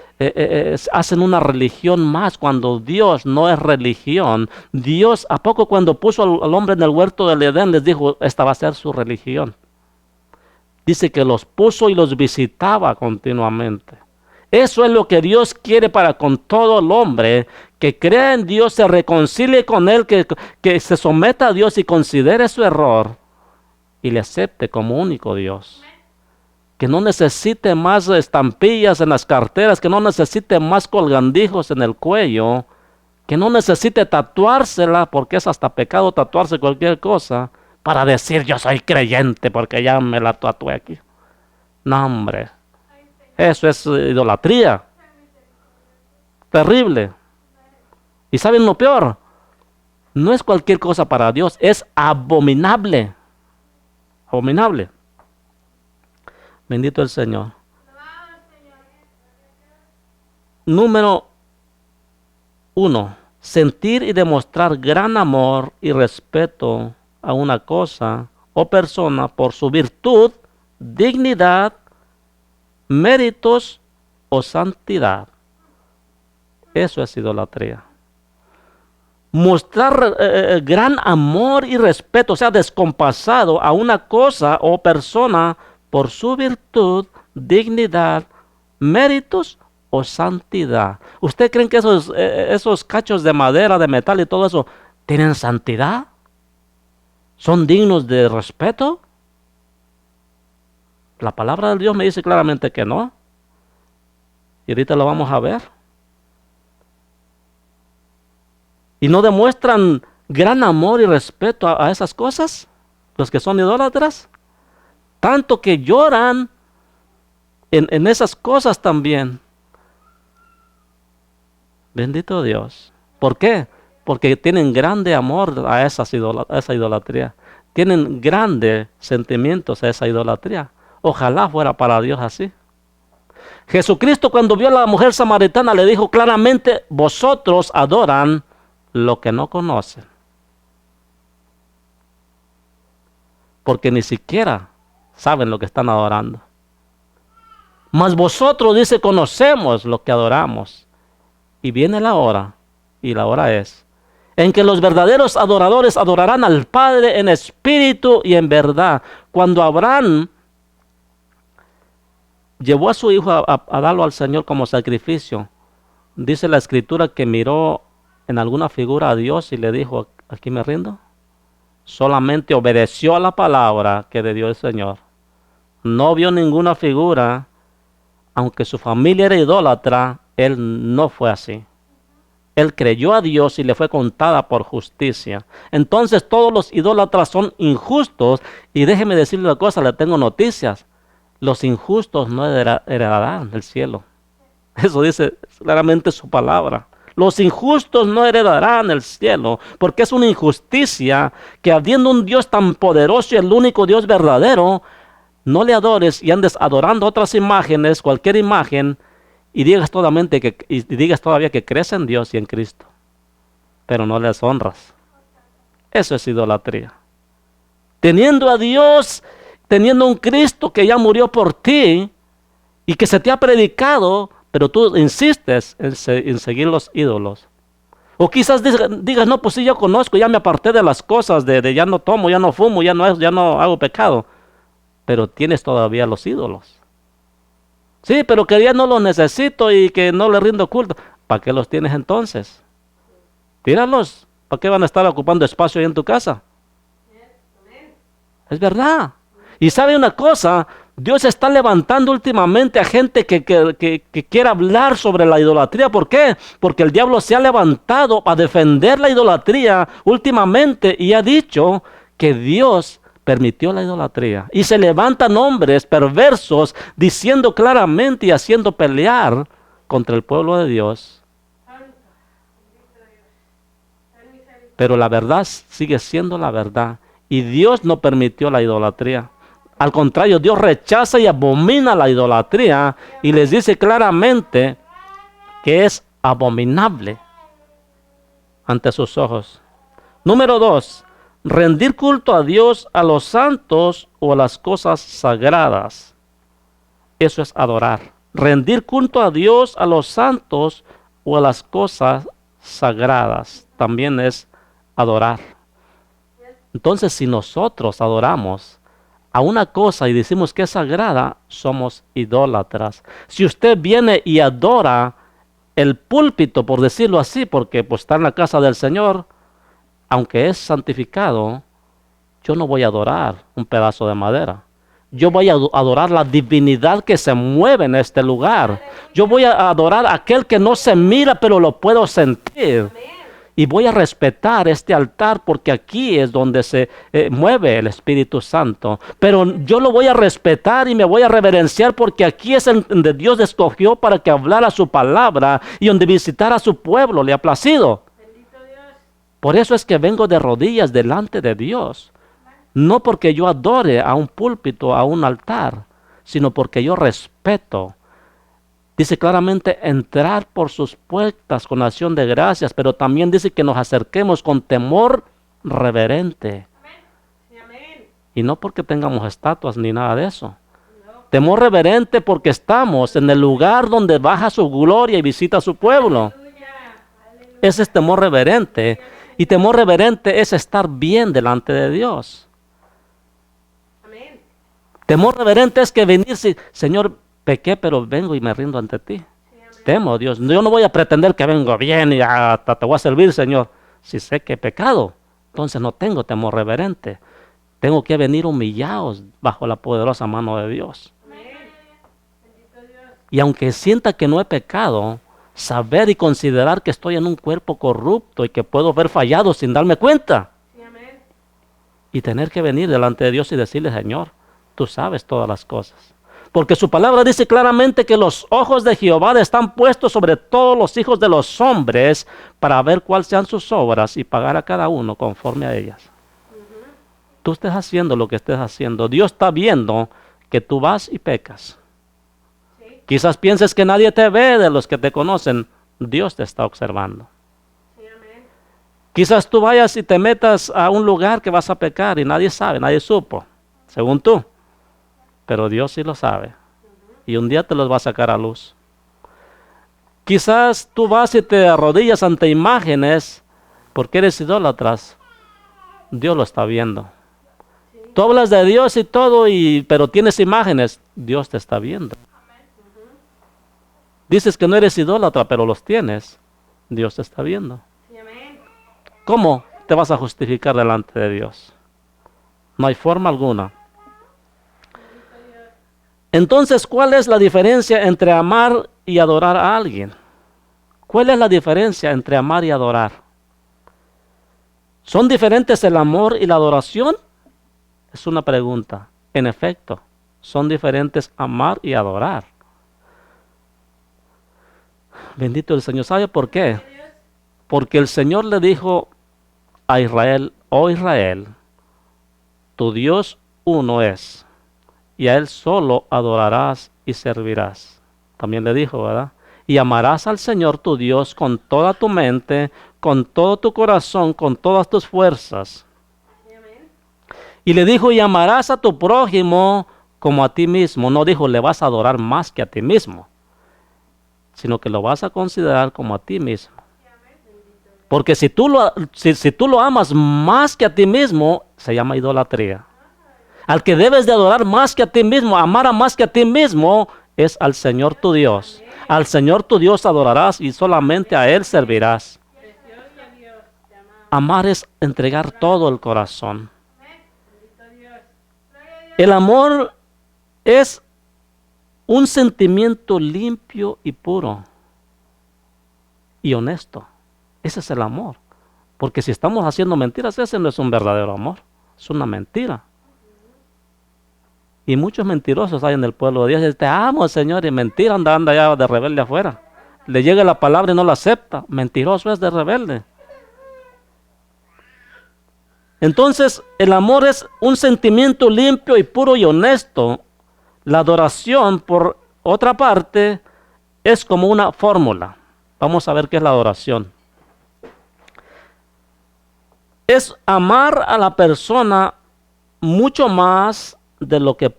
hacen una religión más cuando Dios no es religión. Dios, ¿a poco cuando puso al hombre en el huerto del Edén les dijo, esta va a ser su religión? Dice que los puso y los visitaba continuamente. Eso es lo que Dios quiere para con todo el hombre, que crea en Dios, se reconcilie con Él, que se someta a Dios y considere su error y le acepte como único Dios. Que no necesite más estampillas en las carteras, que no necesite más colgandijos en el cuello, que no necesite tatuársela, porque es hasta pecado tatuarse cualquier cosa, para decir yo soy creyente porque ya me la tatué aquí. No, hombre, eso es idolatría. Terrible. ¿Y saben lo peor? No es cualquier cosa para Dios, es abominable. Abominable. Bendito el Señor. Número 1. Sentir y demostrar gran amor y respeto a una cosa o persona por su virtud, dignidad, méritos o santidad. Eso es idolatría. Mostrar gran amor y respeto, o sea, descompasado a una cosa o persona por su virtud, dignidad, méritos o santidad. ¿Usted cree que esos cachos de madera, de metal y todo eso tienen santidad? ¿Son dignos de respeto? La palabra de Dios me dice claramente que no. Y ahorita lo vamos a ver. Y no demuestran gran amor y respeto a esas cosas, los que son idólatras. Tanto que lloran en esas cosas también. Bendito Dios. ¿Por qué? Porque tienen grande amor a esa idolatría. Tienen grandes sentimientos a esa idolatría. Ojalá fuera para Dios así. Jesucristo, cuando vio a la mujer samaritana, le dijo claramente: vosotros adoran lo que no conocen. Porque ni siquiera saben lo que están adorando. Mas vosotros, dice, conocemos lo que adoramos. Y viene la hora, y la hora es, en que los verdaderos adoradores adorarán al Padre en espíritu y en verdad. Cuando Abraham llevó a su hijo a darlo al Señor como sacrificio, dice la Escritura que miró en alguna figura a Dios y le dijo: aquí me rindo. Solamente obedeció a la palabra que le dio el Señor. No vio ninguna figura. Aunque su familia era idólatra, él no fue así. Él creyó a Dios y le fue contada por justicia. Entonces todos los idólatras son injustos. Y déjeme decirle una cosa, le tengo noticias. Los injustos no heredarán el cielo. Eso dice claramente su palabra. Los injustos no heredarán el cielo, porque es una injusticia que, habiendo un Dios tan poderoso y el único Dios verdadero, no le adores y andes adorando otras imágenes, cualquier imagen, y digas todavía que crees en Dios y en Cristo, pero no les honras. Eso es idolatría. Teniendo a Dios, teniendo un Cristo que ya murió por ti y que se te ha predicado, pero tú insistes en seguir los ídolos. O quizás digas: no, pues sí, yo conozco, ya me aparté de las cosas, de ya no tomo, ya no fumo, ya no hago pecado. Pero tienes todavía los ídolos. Sí, pero que ya no los necesito y que no les rindo culto. ¿Para qué los tienes entonces? Tíralos. ¿Para qué van a estar ocupando espacio ahí en tu casa? Es verdad. Y sabe una cosa, Dios está levantando últimamente a gente que quiere hablar sobre la idolatría. ¿Por qué? Porque el diablo se ha levantado a defender la idolatría últimamente y ha dicho que Dios permitió la idolatría. Y se levantan hombres perversos diciendo claramente y haciendo pelear contra el pueblo de Dios. Pero la verdad sigue siendo la verdad. Y Dios no permitió la idolatría. Al contrario, Dios rechaza y abomina la idolatría y les dice claramente que es abominable ante sus ojos. Número 2. Rendir culto a Dios, a los santos o a las cosas sagradas. Eso es adorar. Rendir culto a Dios, a los santos o a las cosas sagradas. También es adorar. Entonces, si nosotros adoramos a una cosa y decimos que es sagrada, somos idólatras. Si usted viene y adora el púlpito, por decirlo así, porque pues, está en la casa del Señor, aunque es santificado, yo no voy a adorar un pedazo de madera. Yo voy a adorar la divinidad que se mueve en este lugar. Yo voy a adorar a aquel que no se mira, pero lo puedo sentir. Y voy a respetar este altar porque aquí es donde se mueve el Espíritu Santo. Pero yo lo voy a respetar y me voy a reverenciar porque aquí es donde Dios escogió para que hablara su palabra y donde visitara a su pueblo. Le ha placido. Por eso es que vengo de rodillas delante de Dios. No porque yo adore a un púlpito, a un altar, sino porque yo respeto. Dice claramente entrar por sus puertas con acción de gracias, pero también dice que nos acerquemos con temor reverente. Amén. Y no porque tengamos estatuas ni nada de eso. No. Temor reverente porque estamos en el lugar donde baja su gloria y visita a su pueblo. Aleluya. Ese es temor reverente. Y temor reverente es estar bien delante de Dios. Amén. Temor reverente es que venir, Señor, pequé, pero vengo y me rindo ante ti. Sí, temo, Dios. Yo no voy a pretender que vengo bien y hasta te voy a servir, Señor. Si sé que he pecado, entonces no tengo temor reverente. Tengo que venir humillados bajo la poderosa mano de Dios. Y aunque sienta que no he pecado, saber y considerar que estoy en un cuerpo corrupto y que puedo haber fallado sin darme cuenta. Y tener que venir delante de Dios y decirle, Señor, tú sabes todas las cosas. Porque su palabra dice claramente que los ojos de Jehová están puestos sobre todos los hijos de los hombres para ver cuáles sean sus obras y pagar a cada uno conforme a ellas. Tú estés haciendo lo que estés haciendo. Dios está viendo que tú vas y pecas. Sí. Quizás pienses que nadie te ve de los que te conocen. Dios te está observando. Sí, amén. Quizás tú vayas y te metas a un lugar que vas a pecar y nadie sabe, nadie supo, según tú. Pero Dios sí lo sabe. Y un día te los va a sacar a luz. Quizás tú vas y te arrodillas ante imágenes porque eres idólatras. Dios lo está viendo. Tú hablas de Dios y todo, pero tienes imágenes. Dios te está viendo. Dices que no eres idólatra, pero los tienes. Dios te está viendo. ¿Cómo te vas a justificar delante de Dios? No hay forma alguna. Entonces, ¿cuál es la diferencia entre amar y adorar a alguien? ¿Cuál es la diferencia entre amar y adorar? ¿Son diferentes el amor y la adoración? Es una pregunta. En efecto, son diferentes amar y adorar. Bendito el Señor. ¿Sabe por qué? Porque el Señor le dijo a Israel, oh Israel, tu Dios uno es, y a Él solo adorarás y servirás. También le dijo, ¿verdad? Y amarás al Señor tu Dios con toda tu mente, con todo tu corazón, con todas tus fuerzas. Y le dijo, y amarás a tu prójimo como a ti mismo. No dijo, le vas a adorar más que a ti mismo, sino que lo vas a considerar como a ti mismo. Porque si tú lo amas más que a ti mismo, se llama idolatría. Al que debes de adorar más que a ti mismo, amar a más que a ti mismo, es al Señor tu Dios. Al Señor tu Dios adorarás y solamente a Él servirás. Amar es entregar todo el corazón. El amor es un sentimiento limpio y puro y honesto. Ese es el amor. Porque si estamos haciendo mentiras, ese no es un verdadero amor. Es una mentira. Y muchos mentirosos hay en el pueblo de Dios. Dicen, te amo, Señor, y mentira, anda ya de rebelde afuera. Le llega la palabra y no la acepta. Mentiroso es de rebelde. Entonces, el amor es un sentimiento limpio y puro y honesto. La adoración, por otra parte, es como una fórmula. Vamos a ver qué es la adoración. Es amar a la persona mucho más de lo que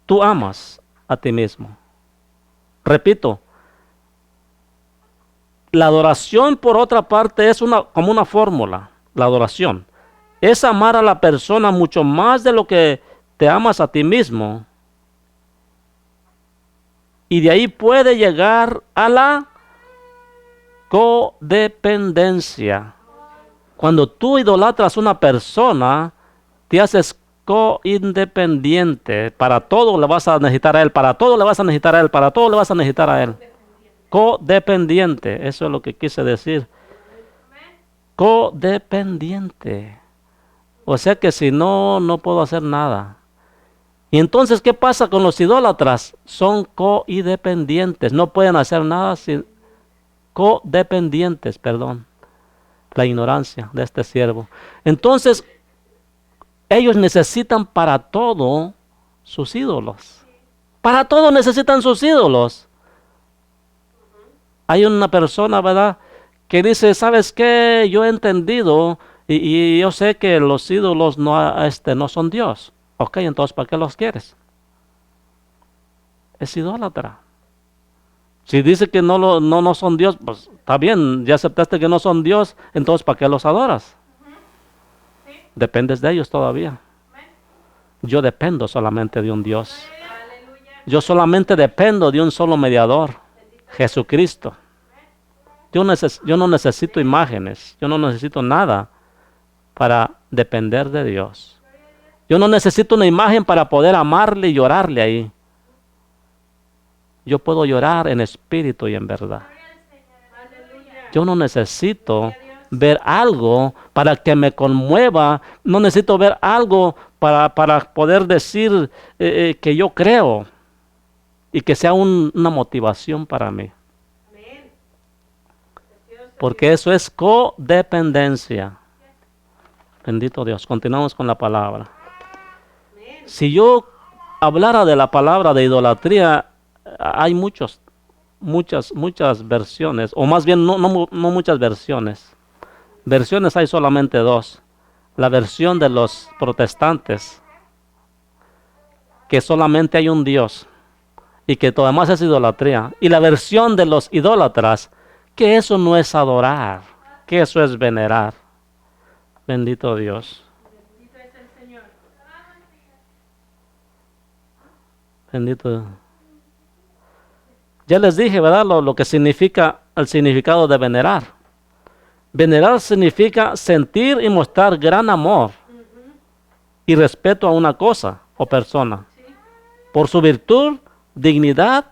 tú amas a ti mismo. Repito, la adoración por otra parte es como una fórmula. La adoración es amar a la persona mucho más de lo que te amas a ti mismo. Y de ahí puede llegar a la codependencia. Cuando tú idolatras a una persona, te haces co-independiente. Para todo le vas a necesitar a él, para todo le vas a necesitar a él, para todo le vas a necesitar a él. Codependiente, eso es lo que quise decir. Codependiente. O sea que si no, no puedo hacer nada. Y entonces, ¿qué pasa con los idólatras? Son co-independientes, no pueden hacer nada sin codependientes, perdón. La ignorancia de este siervo. Entonces, ellos necesitan para todo sus ídolos. Para todo necesitan sus ídolos. Hay una persona, ¿verdad?, que dice, ¿sabes qué? Yo he entendido y yo sé que los ídolos no son Dios. Ok, entonces, ¿para qué los quieres? Es idólatra. Si dice que no son Dios, pues está bien, ya aceptaste que no son Dios, entonces ¿para qué los adoras? ¿Sí? Dependes de ellos todavía. Yo dependo solamente de un Dios. Yo solamente dependo de un solo mediador, Jesucristo. Yo no necesito imágenes, yo no necesito nada para depender de Dios. Yo no necesito una imagen para poder amarle y llorarle ahí. Yo puedo llorar en espíritu y en verdad. Yo no necesito ver algo para que me conmueva. No necesito ver algo para poder decir que yo creo y que sea una motivación para mí. Porque eso es codependencia. Bendito Dios. Continuamos con la palabra. Si yo hablara de la palabra de idolatría, hay muchas versiones, o más bien no muchas versiones. Versiones hay solamente dos. La versión de los protestantes, que solamente hay un Dios y que todo demás es idolatría. Y la versión de los idólatras, que eso no es adorar, que eso es venerar. Bendito Dios. Bendito es el Señor. Bendito Dios. Ya les dije, ¿verdad? Lo que significa el significado de venerar. Venerar significa sentir y mostrar gran amor y respeto a una cosa o persona por su virtud, dignidad,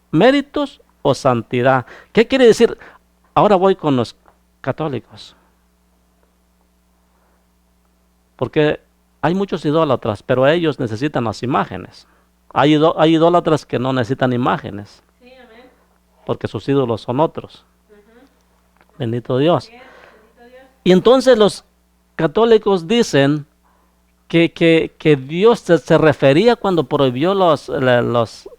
méritos o santidad. ¿Qué quiere decir? Ahora voy con los católicos. Porque hay muchos idólatras, pero ellos necesitan las imágenes. Hay idólatras que no necesitan imágenes. Sí, amén. Porque sus ídolos son otros. Bendito Dios. Bien, bendito Dios. Y entonces los católicos dicen que Dios se refería cuando prohibió los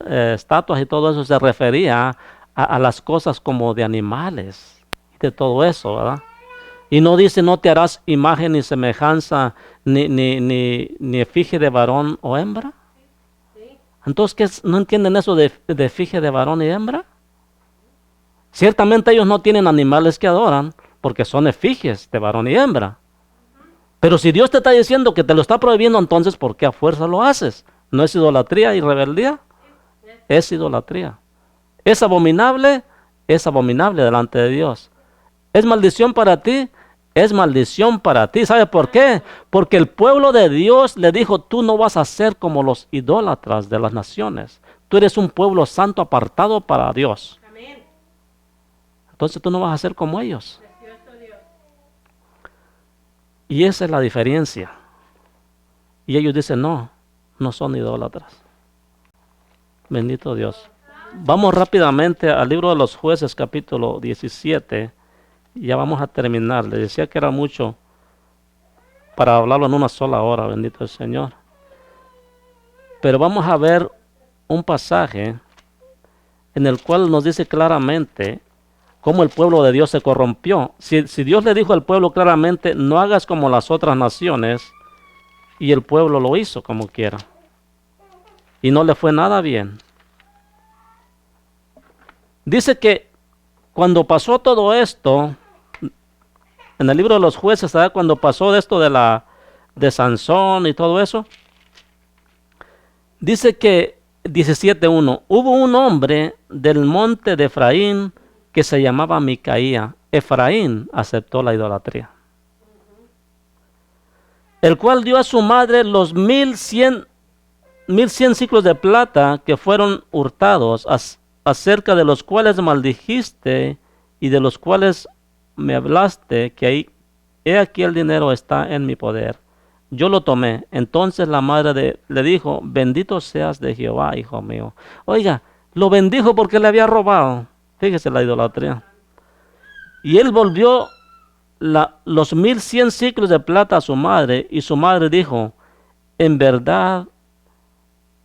estatuas y todo eso, se refería a las cosas como de animales y de todo eso, ¿verdad? Y no dice, no te harás imagen ni semejanza ni efigie de varón o hembra. Sí. Entonces, ¿qué no entienden eso de efigie de varón y hembra? Ciertamente ellos no tienen animales que adoran, porque son efigies de varón y hembra. Pero si Dios te está diciendo que te lo está prohibiendo, entonces ¿por qué a fuerza lo haces? ¿No es idolatría y rebeldía? Es idolatría. Es abominable delante de Dios. ¿Es maldición para ti? Es maldición para ti. ¿Sabe por qué? Porque el pueblo de Dios le dijo, tú no vas a ser como los idólatras de las naciones. Tú eres un pueblo santo apartado para Dios. Amén. Entonces tú no vas a ser como ellos. Precioso Dios. Y esa es la diferencia. Y ellos dicen, no son idólatras. Bendito Dios. Vamos rápidamente al libro de los Jueces, capítulo 17. Ya vamos a terminar. Les decía que era mucho para hablarlo en una sola hora, bendito el Señor. Pero vamos a ver un pasaje en el cual nos dice claramente cómo el pueblo de Dios se corrompió. Si Dios le dijo al pueblo claramente, no hagas como las otras naciones, y el pueblo lo hizo como quiera. Y no le fue nada bien. Dice que cuando pasó todo esto, en el libro de los Jueces, ¿sabes? Cuando pasó esto de Sansón y todo eso, dice que 17:1, hubo un hombre del monte de Efraín que se llamaba Micaía. Efraín aceptó la idolatría, el cual dio a su madre los 1100 ciclos de plata que fueron hurtados, acerca de los cuales maldijiste y de los cuales me hablaste, que he aquí el dinero está en mi poder. Yo lo tomé. Entonces la madre le dijo, bendito seas de Jehová, hijo mío. Oiga, lo bendijo porque le había robado. Fíjese la idolatría. Y él volvió los 1100 ciclos de plata a su madre, y su madre dijo, en verdad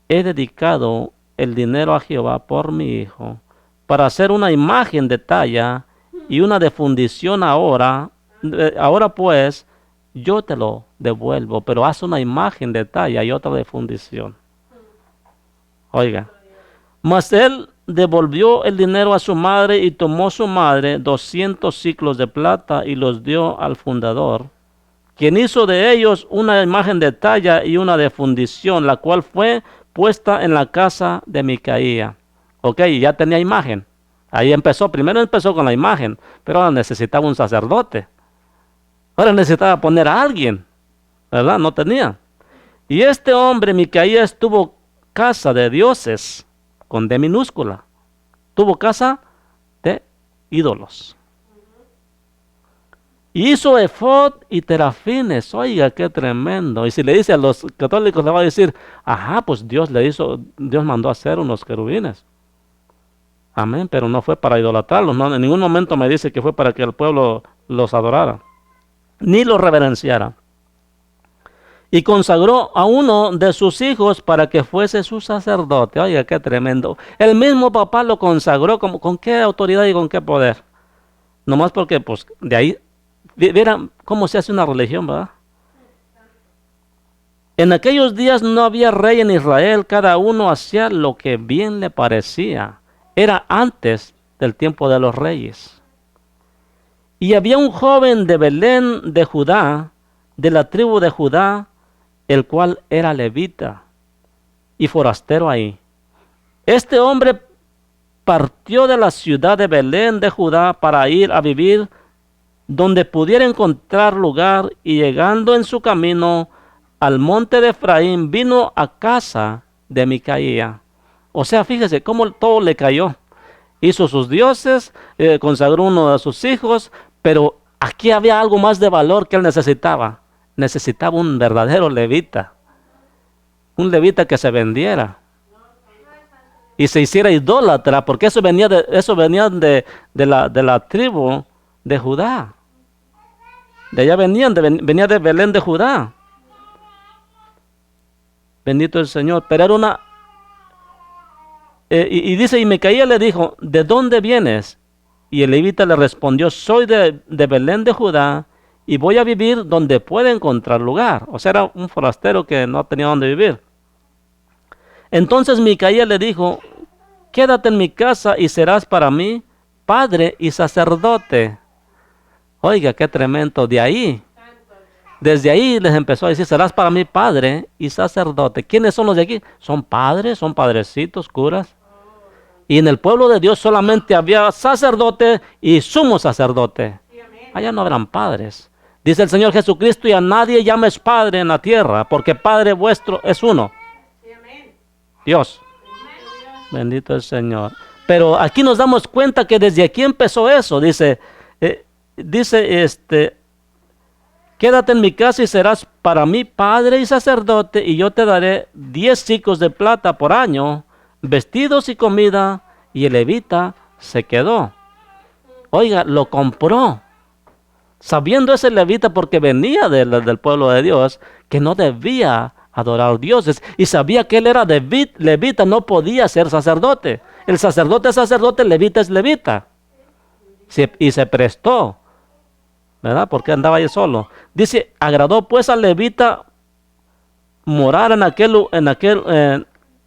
he dedicado el dinero a Jehová por mi hijo, para hacer una imagen de talla y una de fundición ahora pues yo te lo devuelvo, pero haz una imagen de talla y otra de fundición. Oiga, mas él devolvió el dinero a su madre, y tomó su madre 200 ciclos de plata y los dio al fundador, quien hizo de ellos una imagen de talla y una de fundición, la cual fue puesta en la casa de Micaía. Ok, ya tenía imagen. Ahí primero empezó con la imagen, pero ahora necesitaba un sacerdote. Ahora necesitaba poner a alguien, ¿verdad? No tenía. Y este hombre, Micaías, tuvo casa de dioses, con D minúscula. Tuvo casa de ídolos. Y hizo efod y terafines. Oiga, qué tremendo. Y si le dice a los católicos, le va a decir, ajá, pues Dios mandó a hacer unos querubines. Amén, pero no fue para idolatrarlos. No, en ningún momento me dice que fue para que el pueblo los adorara, ni los reverenciara. Y consagró a uno de sus hijos para que fuese su sacerdote. Oiga, qué tremendo. El mismo papá lo consagró. ¿Con qué autoridad y con qué poder? Nomás porque, pues, de ahí, vieran cómo se hace una religión, ¿verdad? En aquellos días no había rey en Israel. Cada uno hacía lo que bien le parecía. Era antes del tiempo de los reyes. Y había un joven de Belén de Judá, de la tribu de Judá, el cual era levita y forastero ahí. Este hombre partió de la ciudad de Belén de Judá para ir a vivir donde pudiera encontrar lugar, y llegando en su camino al monte de Efraín, vino a casa de Micaía. O sea, fíjese cómo todo le cayó. Hizo sus dioses, consagró uno de sus hijos, pero aquí había algo más de valor que él necesitaba. Necesitaba un verdadero levita. Un levita que se vendiera y se hiciera idólatra, porque eso venía de la tribu de Judá. De allá venía de Belén de Judá. Bendito el Señor. Pero era una... y dice, y Micaía le dijo, ¿de dónde vienes? Y el levita le respondió, soy de Belén de Judá, y voy a vivir donde pueda encontrar lugar. O sea, era un forastero que no tenía dónde vivir. Entonces Micaía le dijo, quédate en mi casa y serás para mí padre y sacerdote. Oiga, qué tremendo. Desde ahí les empezó a decir, serás para mí padre y sacerdote. ¿Quiénes son los de aquí? Son padres, son padrecitos, curas. Y en el pueblo de Dios solamente había sacerdote y sumo sacerdote. Allá no habrán padres. Dice el Señor Jesucristo, y a nadie llames padre en la tierra, porque Padre vuestro es uno. Dios. Bendito el Señor. Pero aquí nos damos cuenta que desde aquí empezó eso. Dice, quédate en mi casa y serás para mí padre y sacerdote, y yo te daré 10 siclos de plata por año, vestidos y comida. Y el levita se quedó. Oiga, lo compró. Sabiendo ese levita, porque venía del pueblo de Dios, que no debía adorar dioses, y sabía que él era levita, no podía ser sacerdote. El sacerdote es sacerdote, el levita es levita. Y se prestó, ¿verdad? Porque andaba ahí solo. Dice, agradó pues al levita morar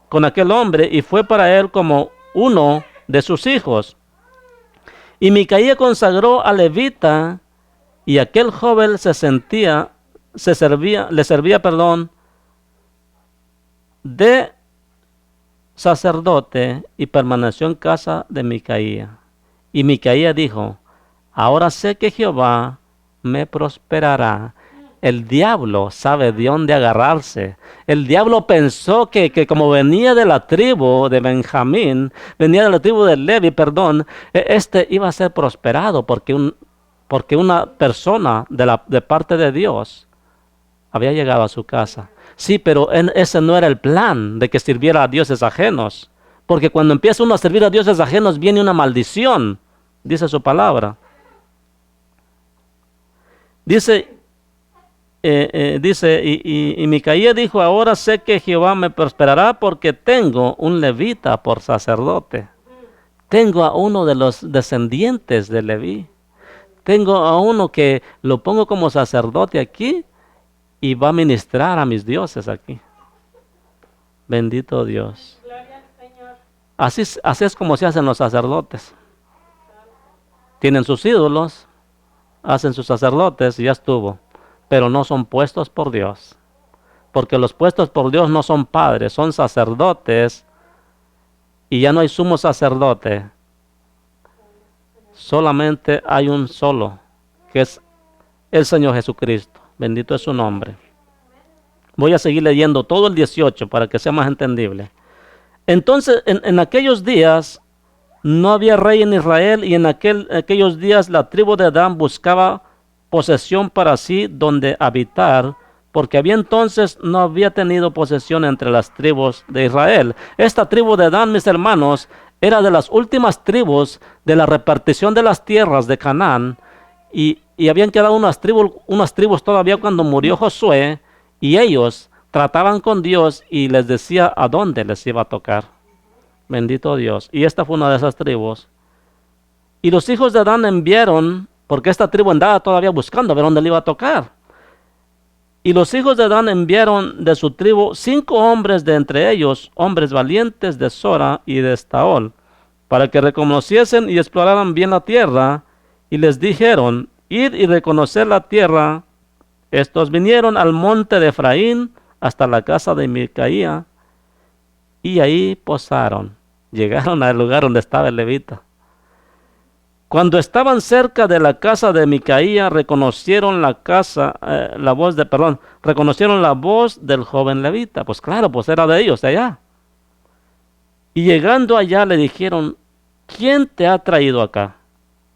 con aquel hombre, y fue para él como uno de sus hijos. Y Micaía consagró al levita, y aquel joven le servía, de sacerdote, y permaneció en casa de Micaía. Y Micaía dijo, ahora sé que Jehová me prosperará. El diablo sabe de dónde agarrarse. El diablo pensó que como venía de la tribu de Benjamín, venía de la tribu de Levi, iba a ser prosperado porque una persona de parte de Dios había llegado a su casa. Sí, pero ese no era el plan de que sirviera a dioses ajenos. Porque cuando empieza uno a servir a dioses ajenos, viene una maldición, dice su palabra. Dice, y Micaía dijo, ahora sé que Jehová me prosperará porque tengo un levita por sacerdote. Tengo a uno de los descendientes de Leví. Tengo a uno que lo pongo como sacerdote aquí y va a ministrar a mis dioses aquí. Bendito Dios. Así es como se hacen los sacerdotes. Tienen sus ídolos, hacen sus sacerdotes y ya estuvo. Pero no son puestos por Dios. Porque los puestos por Dios no son padres, son sacerdotes. Y ya no hay sumo sacerdote. Solamente hay un solo, que es el Señor Jesucristo. Bendito es su nombre. Voy a seguir leyendo todo el 18 para que sea más entendible. Entonces, en aquellos días no había rey en Israel, y en aquellos días la tribu de Dan buscaba posesión para sí donde habitar, porque no había tenido posesión entre las tribus de Israel. Esta tribu de Dan, mis hermanos, era de las últimas tribus de la repartición de las tierras de Canaán, y habían quedado unas tribus todavía cuando murió Josué, y ellos trataban con Dios y les decía a dónde les iba a tocar. Bendito Dios. Y esta fue una de esas tribus. Y los hijos de Dan enviaron, porque esta tribu andaba todavía buscando a ver dónde le iba a tocar. Y los hijos de Dan enviaron de su tribu 5 hombres, de entre ellos hombres valientes de Sora y de Estaol, para que reconociesen y exploraran bien la tierra. Y les dijeron: id y reconocer la tierra. Estos vinieron al monte de Efraín hasta la casa de Micaía, y ahí posaron. Llegaron al lugar donde estaba el levita. Cuando estaban cerca de la casa de Micaía, reconocieron reconocieron la voz del joven levita. Pues claro, pues era de ellos, de allá. Y llegando allá le dijeron: ¿quién te ha traído acá?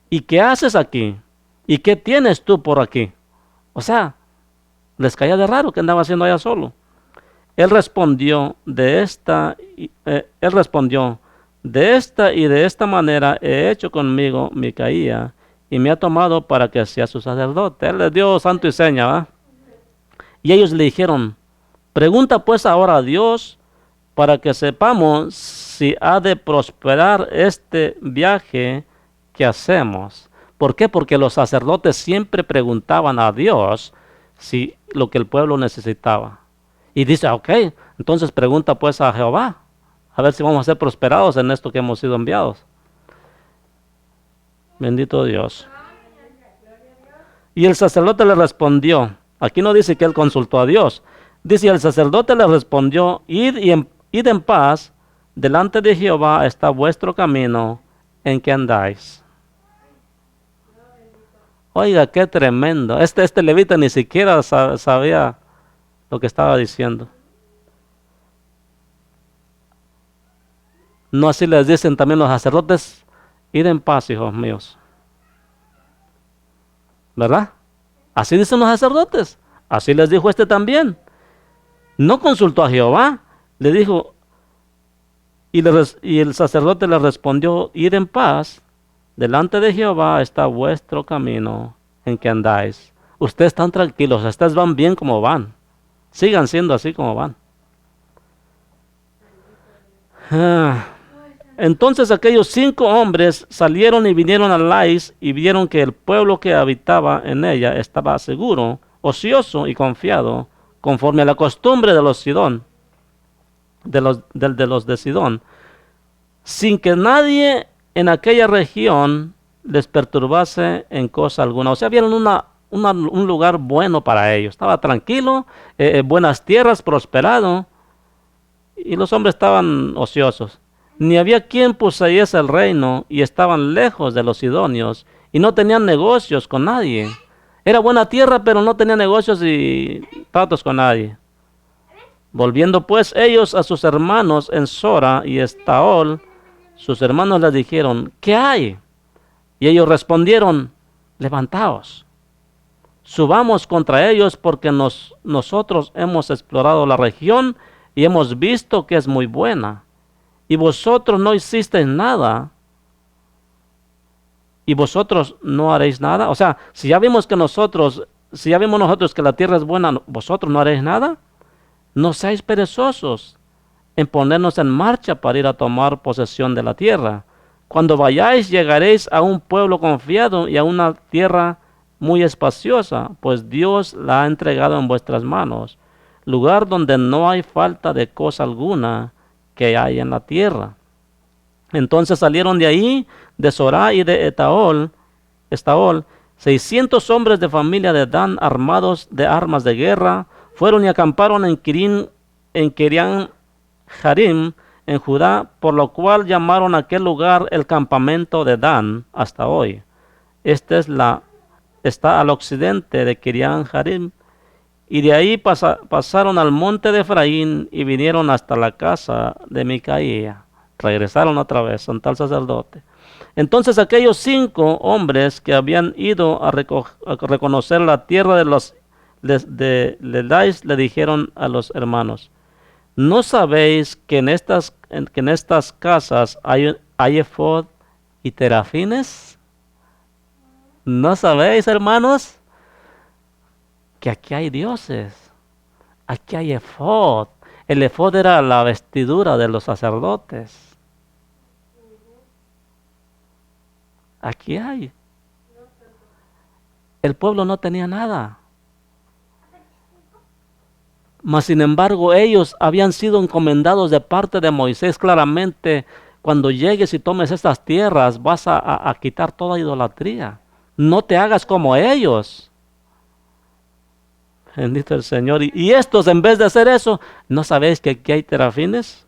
¿Y qué haces aquí? ¿Y qué tienes tú por aquí? O sea, les caía de raro que andaba haciendo allá solo. Él respondió: de esta y de esta manera he hecho conmigo Micaía, y me ha tomado para que sea su sacerdote. Él les dio santo y seña, ¿va? Y ellos le dijeron: pregunta pues ahora a Dios para que sepamos si ha de prosperar este viaje que hacemos. ¿Por qué? Porque los sacerdotes siempre preguntaban a Dios si lo que el pueblo necesitaba. Y dice: ok, entonces pregunta pues a Jehová, a ver si vamos a ser prosperados en esto que hemos sido enviados. Bendito Dios. Y el sacerdote le respondió, aquí no dice que él consultó a Dios, dice: el sacerdote le respondió: id en paz, delante de Jehová está vuestro camino en que andáis. Oiga, qué tremendo. Este levita ni siquiera sabía lo que estaba diciendo. No así les dicen también los sacerdotes: id en paz, hijos míos. ¿Verdad? Así dicen los sacerdotes. Así les dijo este también. No consultó a Jehová. Le dijo, y el sacerdote le respondió: id en paz, delante de Jehová está vuestro camino en que andáis. Ustedes están tranquilos, ustedes van bien como van. Sigan siendo así como van. Entonces aquellos 5 hombres salieron y vinieron a Lais, y vieron que el pueblo que habitaba en ella estaba seguro, ocioso y confiado, conforme a la costumbre de los Sidón, de los de Sidón, sin que nadie en aquella región les perturbase en cosa alguna. O sea, vieron un lugar bueno para ellos. Estaba tranquilo, buenas tierras, prosperado, y los hombres estaban ociosos. Ni había quien poseyese el reino, y estaban lejos de los sidonios, y no tenían negocios con nadie. Era buena tierra, pero no tenían negocios y tratos con nadie. Volviendo pues ellos a sus hermanos en Sora y Estaol, sus hermanos les dijeron: ¿qué hay? Y ellos respondieron: levantaos, subamos contra ellos, porque nosotros hemos explorado la región y hemos visto que es muy buena. Y vosotros no hicisteis nada, y vosotros no haréis nada. O sea, si ya vimos nosotros que la tierra es buena, vosotros no haréis nada. No seáis perezosos en ponernos en marcha para ir a tomar posesión de la tierra. Cuando vayáis, llegaréis a un pueblo confiado y a una tierra muy espaciosa, pues Dios la ha entregado en vuestras manos, lugar donde no hay falta de cosa alguna que hay en la tierra. Entonces salieron de ahí, de Sorá y de Estaol, 600 hombres de familia de Dan, armados de armas de guerra, fueron y acamparon en Kirian Jarim, en Judá, por lo cual llamaron a aquel lugar el campamento de Dan hasta hoy. Está al occidente de Kirian Jarim, Y de ahí pasaron al monte de Efraín y vinieron hasta la casa de Micaía. Regresaron otra vez ante el sacerdote. Entonces aquellos 5 hombres que habían ido a reconocer la tierra de los Lelais le dijeron a los hermanos: ¿no sabéis que en estas casas hay efod y terafines? ¿No sabéis, hermanos, que aquí hay dioses? Aquí hay efod. El efod era la vestidura de los sacerdotes. Aquí hay. El pueblo no tenía nada. Mas sin embargo ellos habían sido encomendados de parte de Moisés claramente: cuando llegues y tomes estas tierras vas a quitar toda idolatría. No te hagas como ellos. Bendito el Señor. Y estos, en vez de hacer eso, ¿no sabéis que aquí hay terafines?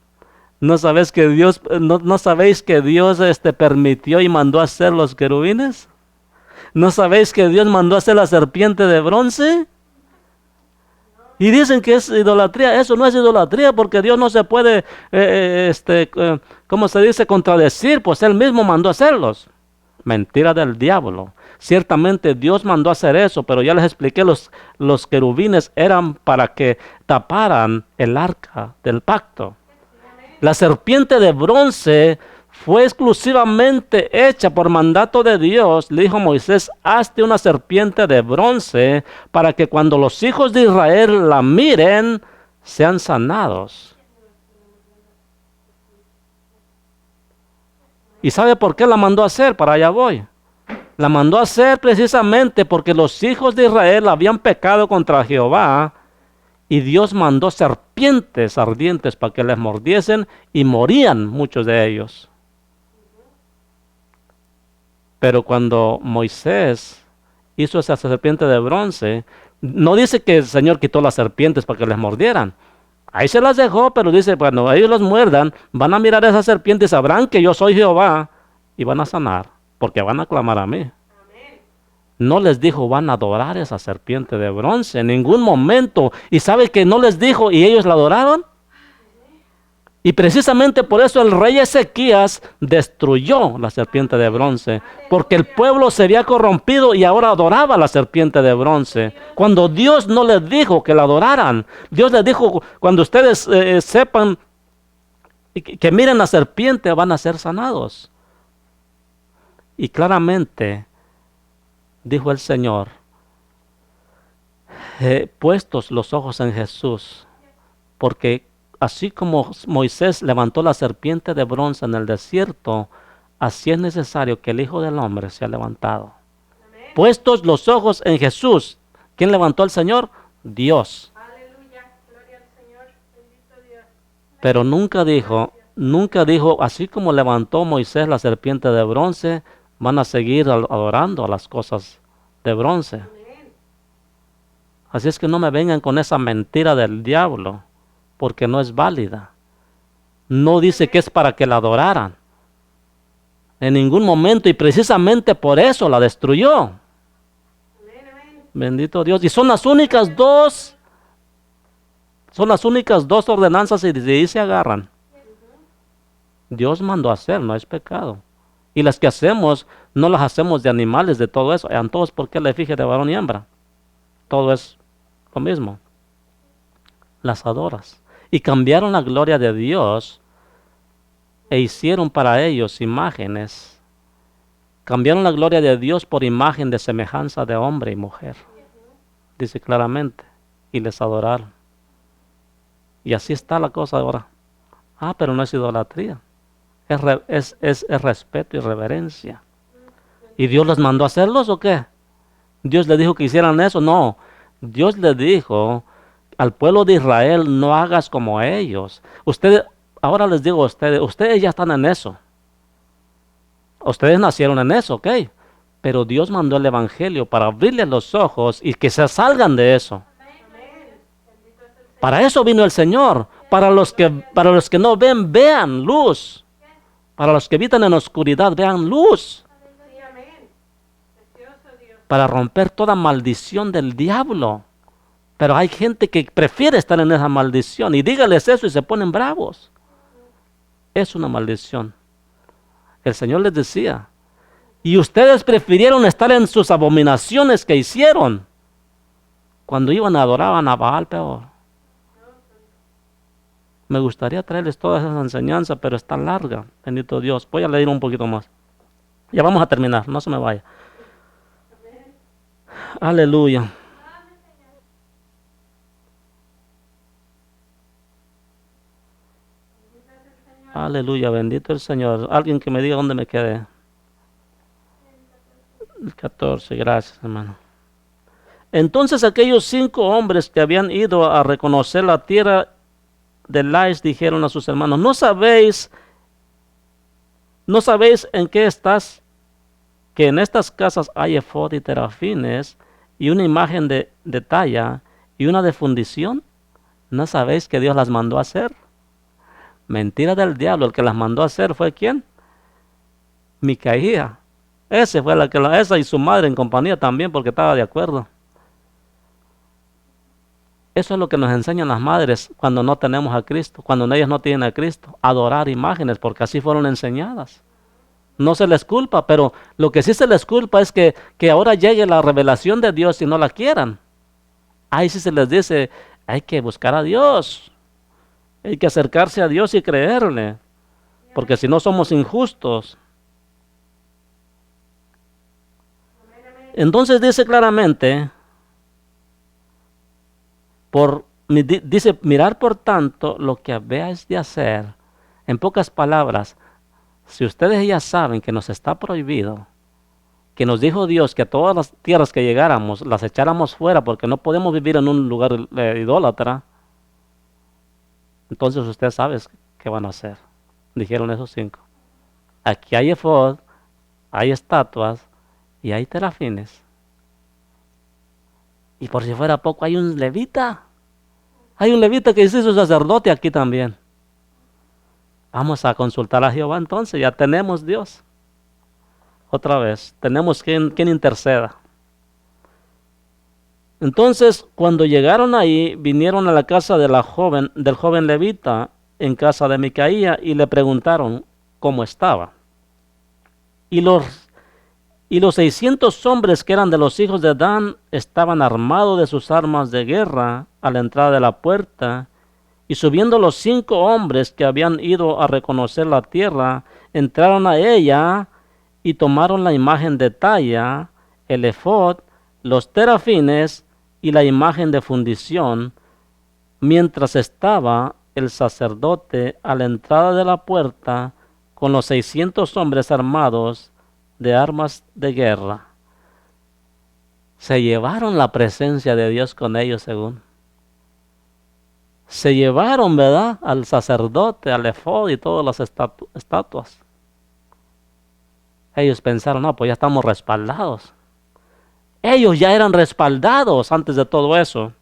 ¿No sabéis que Dios, no sabéis que Dios permitió y mandó a hacer los querubines? ¿No sabéis que Dios mandó a hacer la serpiente de bronce? Y dicen que es idolatría. Eso no es idolatría, porque Dios no se puede, ¿cómo se dice?, contradecir, pues Él mismo mandó a hacerlos. Mentira del diablo. Ciertamente Dios mandó a hacer eso, pero ya les expliqué, los querubines eran para que taparan el arca del pacto. La serpiente de bronce fue exclusivamente hecha por mandato de Dios. Le dijo Moisés: hazte una serpiente de bronce para que cuando los hijos de Israel la miren, sean sanados. ¿Y sabe por qué la mandó a hacer? Para allá voy. La mandó a hacer precisamente porque los hijos de Israel habían pecado contra Jehová y Dios mandó serpientes ardientes para que les mordiesen y morían muchos de ellos. Pero cuando Moisés hizo esa serpiente de bronce, no dice que el Señor quitó las serpientes para que les mordieran. Ahí se las dejó, pero dice: cuando ellos los muerdan, van a mirar a esas serpientes y sabrán que yo soy Jehová y van a sanar, porque van a clamar a mí. No les dijo van a adorar esa serpiente de bronce en ningún momento. ¿Y sabe que no les dijo y ellos la adoraron? Y precisamente por eso el rey Ezequías destruyó la serpiente de bronce, porque el pueblo se había corrompido y ahora adoraba la serpiente de bronce, cuando Dios no les dijo que la adoraran. Dios les dijo: cuando ustedes sepan que miren la serpiente, van a ser sanados. Y claramente dijo el Señor: puestos los ojos en Jesús, porque así como Moisés levantó la serpiente de bronce en el desierto, así es necesario que el Hijo del Hombre sea levantado. Amén. Puestos los ojos en Jesús. ¿Quién levantó al Señor? Dios. Aleluya, gloria al Señor, bendito Dios. Pero nunca dijo, así como levantó Moisés la serpiente de bronce, van a seguir adorando a las cosas de bronce. Amén. Así es que no me vengan con esa mentira del diablo, porque no es válida. No dice que es para que la adoraran en ningún momento, y precisamente por eso la destruyó. Amén, amén. Bendito Dios. Y son las únicas dos ordenanzas, y de ahí se agarran. Dios mandó a hacer, no es pecado. Y las que hacemos, no las hacemos de animales, de todo eso. Entonces, ¿por qué la efigie de varón y hembra? Todo es lo mismo. Las adoras. Y cambiaron la gloria de Dios e hicieron para ellos imágenes. Cambiaron la gloria de Dios por imagen de semejanza de hombre y mujer. Dice claramente. Y les adoraron. Y así está la cosa ahora. Pero no es idolatría. Es respeto y reverencia. ¿Y Dios les mandó a hacerlos o qué? ¿Dios les dijo que hicieran eso? No. Dios les dijo al pueblo de Israel: no hagas como ellos. Ahora les digo a ustedes ya están en eso. Ustedes nacieron en eso, ¿ok? Pero Dios mandó el evangelio para abrirles los ojos y que se salgan de eso. Para eso vino el Señor. Para los que no ven, vean luz. Para los que habitan en la oscuridad, vean luz. Para romper toda maldición del diablo. Pero hay gente que prefiere estar en esa maldición. Y dígales eso y se ponen bravos. Es una maldición. El Señor les decía, y ustedes prefirieron estar en sus abominaciones que hicieron. Cuando iban a adoraban a Baal, peor. Me gustaría traerles toda esa enseñanza, pero es tan larga. Bendito Dios. Voy a leer un poquito más. Ya vamos a terminar, no se me vaya. Aleluya. Aleluya, bendito el Señor. Alguien que me diga dónde me quedé. El 14, gracias, hermano. Entonces aquellos 5 hombres que habían ido a reconocer la tierra de Lais dijeron a sus hermanos, ¿no sabéis en qué estás? Que en estas casas hay efod y terafines y una imagen de talla y una de fundición. ¿No sabéis que Dios las mandó a hacer? Mentira del diablo. El que las mandó a hacer fue ¿quién? Micaía. Ese fue esa y su madre en compañía también, porque estaba de acuerdo. Eso es lo que nos enseñan las madres cuando no tenemos a Cristo, cuando ellas no tienen a Cristo, adorar imágenes, porque así fueron enseñadas. No se les culpa, pero lo que sí se les culpa es que ahora llegue la revelación de Dios y no la quieran. Ahí sí se les dice, hay que buscar a Dios, hay que acercarse a Dios y creerle, porque si no somos injustos. Entonces dice claramente, dice, mirar por tanto lo que habéis de hacer. En pocas palabras, si ustedes ya saben que nos está prohibido, que nos dijo Dios que a todas las tierras que llegáramos las echáramos fuera porque no podemos vivir en un lugar idólatra, entonces ustedes saben qué van a hacer. Dijeron esos 5. Aquí hay efod, hay estatuas y hay terafines. Y por si fuera poco, hay un levita. Hay un levita que dice su sacerdote aquí también. Vamos a consultar a Jehová entonces, ya tenemos Dios. Otra vez, tenemos quien interceda. Entonces, cuando llegaron ahí, vinieron a la casa del joven levita, en casa de Micaía, y le preguntaron cómo estaba. Y los 600 hombres que eran de los hijos de Dan estaban armados de sus armas de guerra a la entrada de la puerta. Y subiendo los 5 hombres que habían ido a reconocer la tierra, entraron a ella y tomaron la imagen de talla, el efod, los terafines y la imagen de fundición, mientras estaba el sacerdote a la entrada de la puerta con los 600 hombres armados de armas de guerra. Se llevaron la presencia de Dios con ellos, según. Se llevaron, ¿verdad?, al sacerdote, al efod y todas las estatuas. Ellos pensaron, no, pues ya estamos respaldados. Ellos ya eran respaldados antes de todo eso.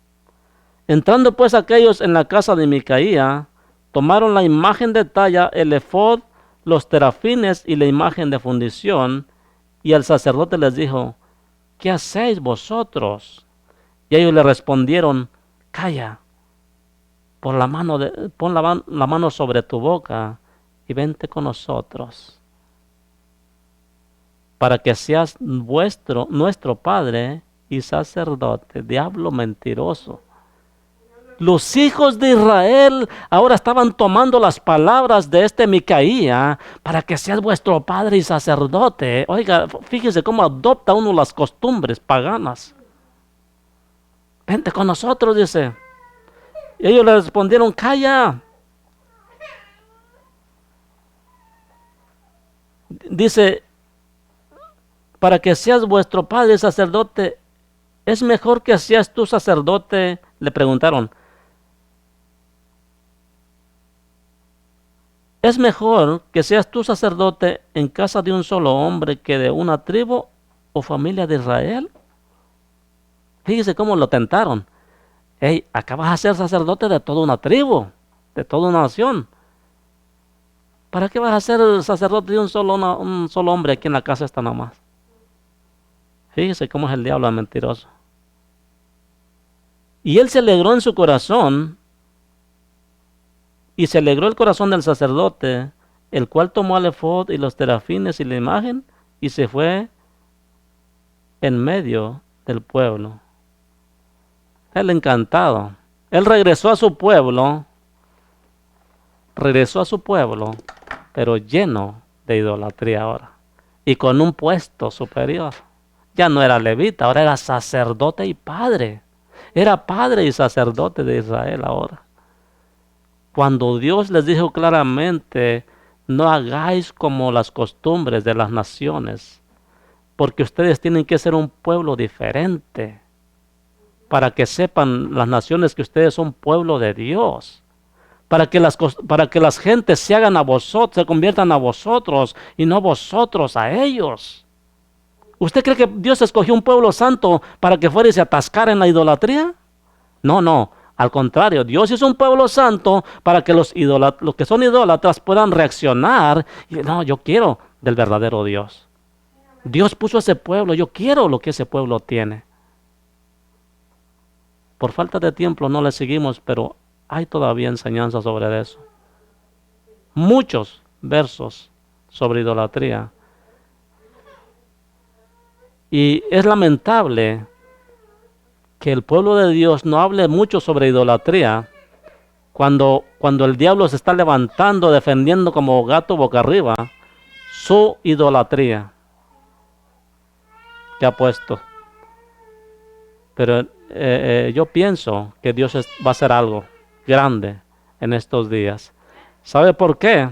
Entrando pues aquellos en la casa de Micaía, tomaron la imagen de talla, el efod, los terafines y la imagen de fundición, y el sacerdote les dijo, ¿qué hacéis vosotros? Y ellos le respondieron, calla, pon la mano sobre tu boca y vente con nosotros, para que seas nuestro padre y sacerdote. Diablo mentiroso. Los hijos de Israel ahora estaban tomando las palabras de este Micaía para que seas vuestro padre y sacerdote. Oiga, fíjese cómo adopta uno las costumbres paganas. Vente con nosotros, dice. Y ellos le respondieron, calla. Dice, para que seas vuestro padre y sacerdote, ¿es mejor que seas tú sacerdote? Le preguntaron. ¿Es mejor que seas tú sacerdote en casa de un solo hombre que de una tribu o familia de Israel? Fíjese cómo lo tentaron. Hey, acá vas a ser sacerdote de toda una tribu, de toda una nación. ¿Para qué vas a ser sacerdote de un solo hombre aquí en la casa esta nada más? Fíjese cómo es el diablo mentiroso. Y él se alegró en su corazón, y se alegró el corazón del sacerdote, el cual tomó al ephod y los terafines y la imagen, y se fue en medio del pueblo. Él encantado. Él regresó a su pueblo, pero lleno de idolatría ahora. Y con un puesto superior. Ya no era levita, ahora era sacerdote y padre. Era padre y sacerdote de Israel ahora. Cuando Dios les dijo claramente, no hagáis como las costumbres de las naciones, porque ustedes tienen que ser un pueblo diferente, para que sepan las naciones que ustedes son pueblo de Dios, para que las gentes se hagan a vosotros, se conviertan a vosotros y no vosotros a ellos. ¿Usted cree que Dios escogió un pueblo santo para que fuera y se atascara en la idolatría? No. Al contrario, Dios hizo un pueblo santo para que los que son idólatras puedan reaccionar. Y no, yo quiero del verdadero Dios. Dios puso ese pueblo, yo quiero lo que ese pueblo tiene. Por falta de tiempo no le seguimos, pero hay todavía enseñanza sobre eso. Muchos versos sobre idolatría. Y es lamentable que el pueblo de Dios no hable mucho sobre idolatría cuando el diablo se está levantando, defendiendo como gato boca arriba su idolatría que ha puesto. Pero yo pienso que Dios va a hacer algo grande en estos días. ¿Sabe por qué?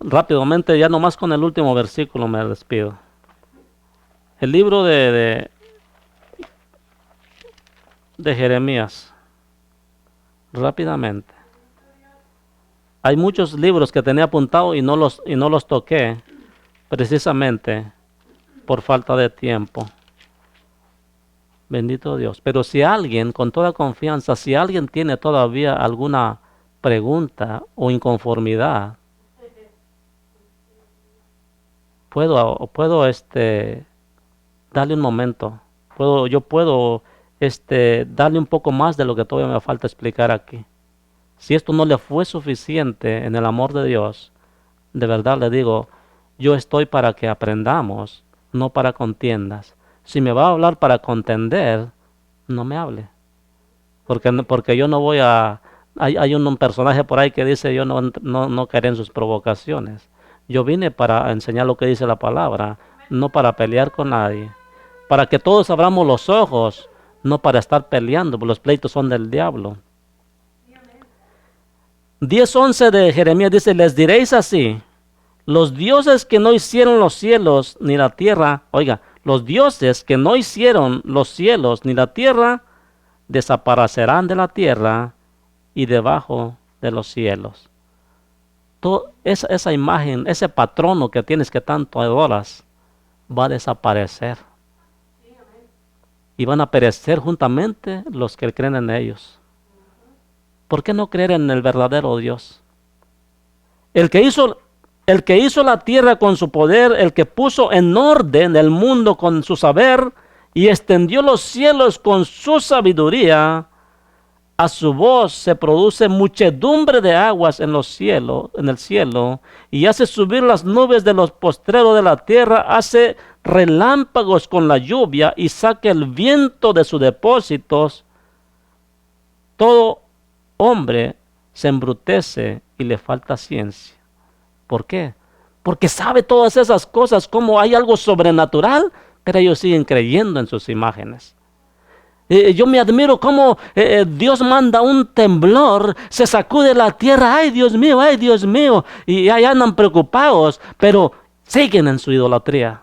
Rápidamente, ya nomás con el último versículo me despido. El libro de Jeremías. Rápidamente. Hay muchos libros que tenía apuntado y no los toqué precisamente por falta de tiempo. Bendito Dios. Pero si alguien, con toda confianza, si alguien tiene todavía alguna pregunta o inconformidad, puedo darle un momento. Yo puedo darle un poco más de lo que todavía me falta explicar aquí. Si esto no le fue suficiente en el amor de Dios, de verdad le digo, yo estoy para que aprendamos, no para contiendas. Si me va a hablar para contender, no me hable. Porque yo no voy a... Hay un personaje por ahí que dice, yo no caeré en sus provocaciones. Yo vine para enseñar lo que dice la palabra, no para pelear con nadie. Para que todos abramos los ojos, no para estar peleando, porque los pleitos son del diablo. 10:11 de Jeremías dice, les diréis así, los dioses que no hicieron los cielos ni la tierra, oiga, los dioses que no hicieron los cielos ni la tierra, desaparecerán de la tierra y debajo de los cielos. Esa imagen, ese patrono que tienes que tanto adoras, va a desaparecer. Y van a perecer juntamente los que creen en ellos. ¿Por qué no creer en el verdadero Dios? El que hizo la tierra con su poder, el que puso en orden el mundo con su saber y extendió los cielos con su sabiduría, a su voz se produce muchedumbre de aguas en el cielo, y hace subir las nubes de los postreros de la tierra, hace relámpagos con la lluvia y saca el viento de sus depósitos. Todo hombre se embrutece y le falta ciencia. ¿Por qué? Porque sabe todas esas cosas, como hay algo sobrenatural, pero ellos siguen creyendo en sus imágenes. Yo me admiro cómo Dios manda un temblor, se sacude la tierra, ay Dios mío, y ahí andan preocupados, pero siguen en su idolatría.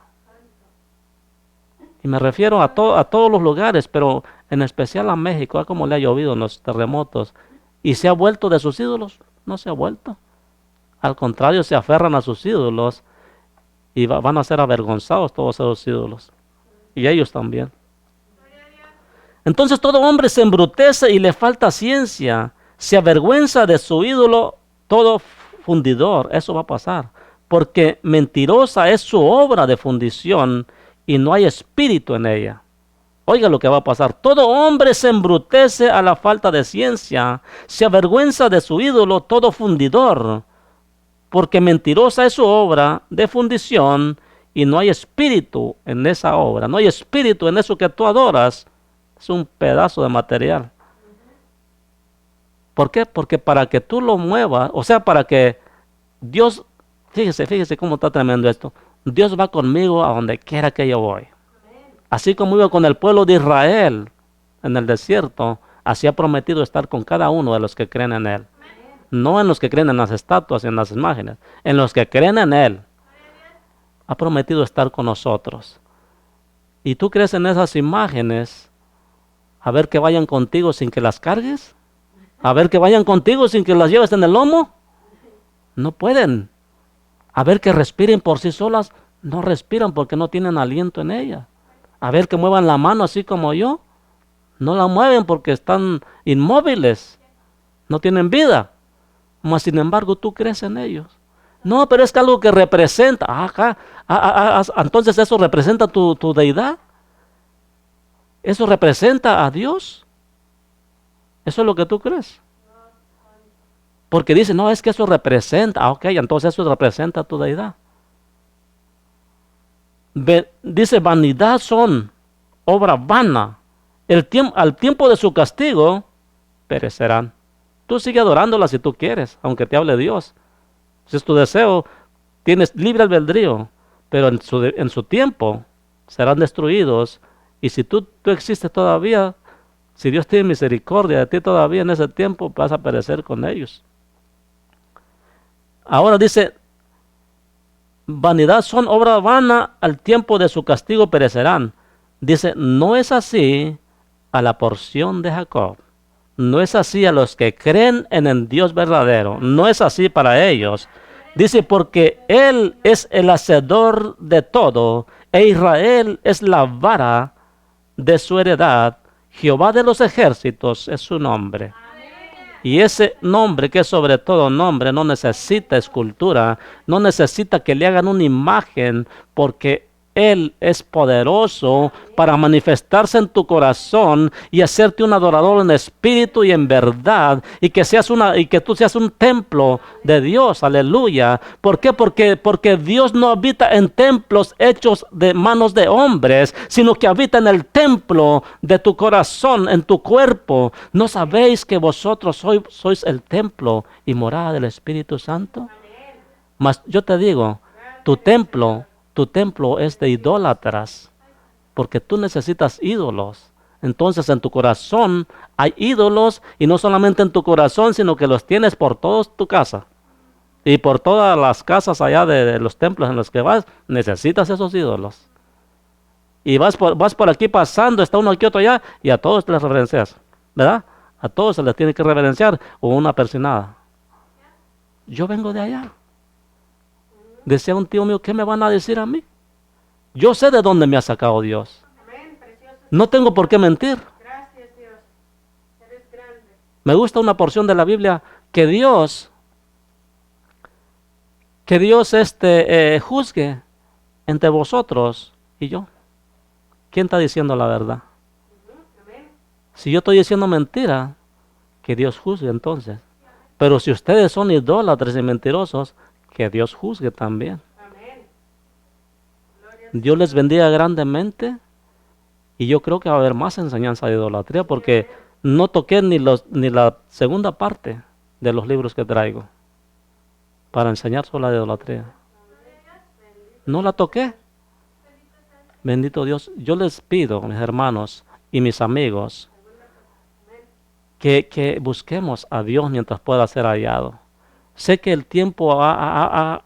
Y me refiero a todos los lugares, pero en especial a México, a cómo le ha llovido en los terremotos. ¿Y se ha vuelto de sus ídolos? No se ha vuelto. Al contrario, se aferran a sus ídolos y van a ser avergonzados todos esos ídolos. Y ellos también. Entonces todo hombre se embrutece y le falta ciencia. Se avergüenza de su ídolo, todo fundidor. Eso va a pasar. Porque mentirosa es su obra de fundición y no hay espíritu en ella. Oiga lo que va a pasar. Todo hombre se embrutece a la falta de ciencia, se avergüenza de su ídolo todo fundidor, porque mentirosa es su obra de fundición y no hay espíritu en esa obra, no hay espíritu en eso que tú adoras. Es un pedazo de material. ¿Por qué? Porque para que tú lo muevas, o sea, para que Dios, fíjese cómo está tremendo esto. Dios va conmigo a donde quiera que yo voy. Así como iba con el pueblo de Israel en el desierto, así ha prometido estar con cada uno de los que creen en Él. No en los que creen en las estatuas y en las imágenes, en los que creen en Él. Ha prometido estar con nosotros. ¿Y tú crees en esas imágenes? A ver que vayan contigo sin que las cargues. A ver que vayan contigo sin que las lleves en el lomo. No pueden. A ver que respiren por sí solas. No respiran porque no tienen aliento en ellas. A ver que muevan la mano así como yo. No la mueven porque están inmóviles. No tienen vida. Mas sin embargo tú crees en ellos. No, pero es que algo que representa. Entonces eso representa tu deidad. Eso representa a Dios. Eso es lo que tú crees. Porque dice, no, es que eso representa. Ok, entonces eso representa a tu deidad. Dice, vanidad son, obra vana. Al tiempo de su castigo, perecerán. Tú sigue adorándola si tú quieres, aunque te hable Dios. Si es tu deseo, tienes libre albedrío. Pero en su tiempo serán destruidos. Y si tú existes todavía, si Dios tiene misericordia de ti todavía en ese tiempo, vas a perecer con ellos. Ahora dice, vanidad son obra vana, al tiempo de su castigo perecerán. Dice, no es así a la porción de Jacob. No es así a los que creen en el Dios verdadero. No es así para ellos. Dice, porque Él es el hacedor de todo, e Israel es la vara de su heredad. Jehová de los ejércitos es su nombre. Y ese nombre, que es sobre todo nombre, no necesita escultura, no necesita que le hagan una imagen, porque Él es poderoso para manifestarse en tu corazón y hacerte un adorador en espíritu y en verdad, y que tú seas un templo de Dios, aleluya. ¿Por qué? Porque Dios no habita en templos hechos de manos de hombres, sino que habita en el templo de tu corazón, en tu cuerpo. ¿No sabéis que vosotros sois el templo y morada del Espíritu Santo? Mas yo te digo, tu templo es de idólatras, porque tú necesitas ídolos. Entonces en tu corazón hay ídolos, y no solamente en tu corazón, sino que los tienes por toda tu casa. Y por todas las casas allá de los templos en los que vas, necesitas esos ídolos. Y vas por aquí pasando, está uno aquí, otro allá, y a todos les reverencias, ¿verdad? A todos se les tiene que reverenciar, o una persinada. Yo vengo de allá. Decía un tío mío, ¿qué me van a decir a mí? Yo sé de dónde me ha sacado Dios. No tengo por qué mentir. Gracias, Dios. Eres grande. Me gusta una porción de la Biblia que Dios juzgue entre vosotros y yo. ¿Quién está diciendo la verdad? Si yo estoy diciendo mentira, que Dios juzgue entonces. Pero si ustedes son idólatras y mentirosos, que Dios juzgue también. Amén. Dios les bendiga grandemente, y yo creo que va a haber más enseñanza de idolatría, porque no toqué ni la segunda parte de los libros que traigo para enseñar sobre la idolatría. No la toqué. Bendito Dios. Yo les pido, mis hermanos y mis amigos, que busquemos a Dios mientras pueda ser hallado. Sé que el tiempo ha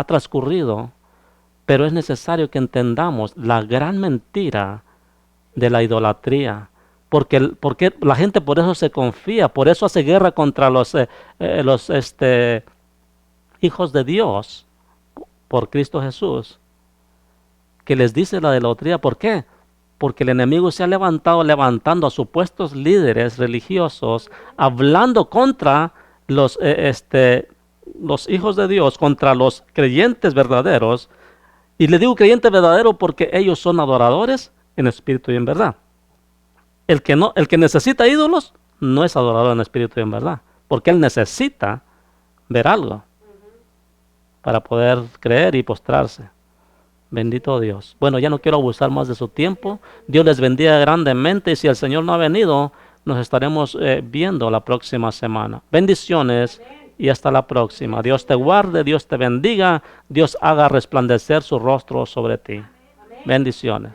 transcurrido, pero es necesario que entendamos la gran mentira de la idolatría. Porque la gente por eso se confía, por eso hace guerra contra los hijos de Dios, por Cristo Jesús, que les dice la idolatría. ¿Por qué? Porque el enemigo se ha levantando a supuestos líderes religiosos, hablando contra los hijos de Dios, contra los creyentes verdaderos. Y le digo creyente verdadero porque ellos son adoradores en espíritu y en verdad. el que necesita ídolos no es adorador en espíritu y en verdad, porque él necesita ver algo para poder creer y postrarse. Bendito Dios. Bueno, ya no quiero abusar más de su tiempo. Dios les bendiga grandemente y si el Señor no ha venido, nos estaremos viendo la próxima semana. Bendiciones y hasta la próxima. Dios te guarde, Dios te bendiga, Dios haga resplandecer su rostro sobre ti. Bendiciones.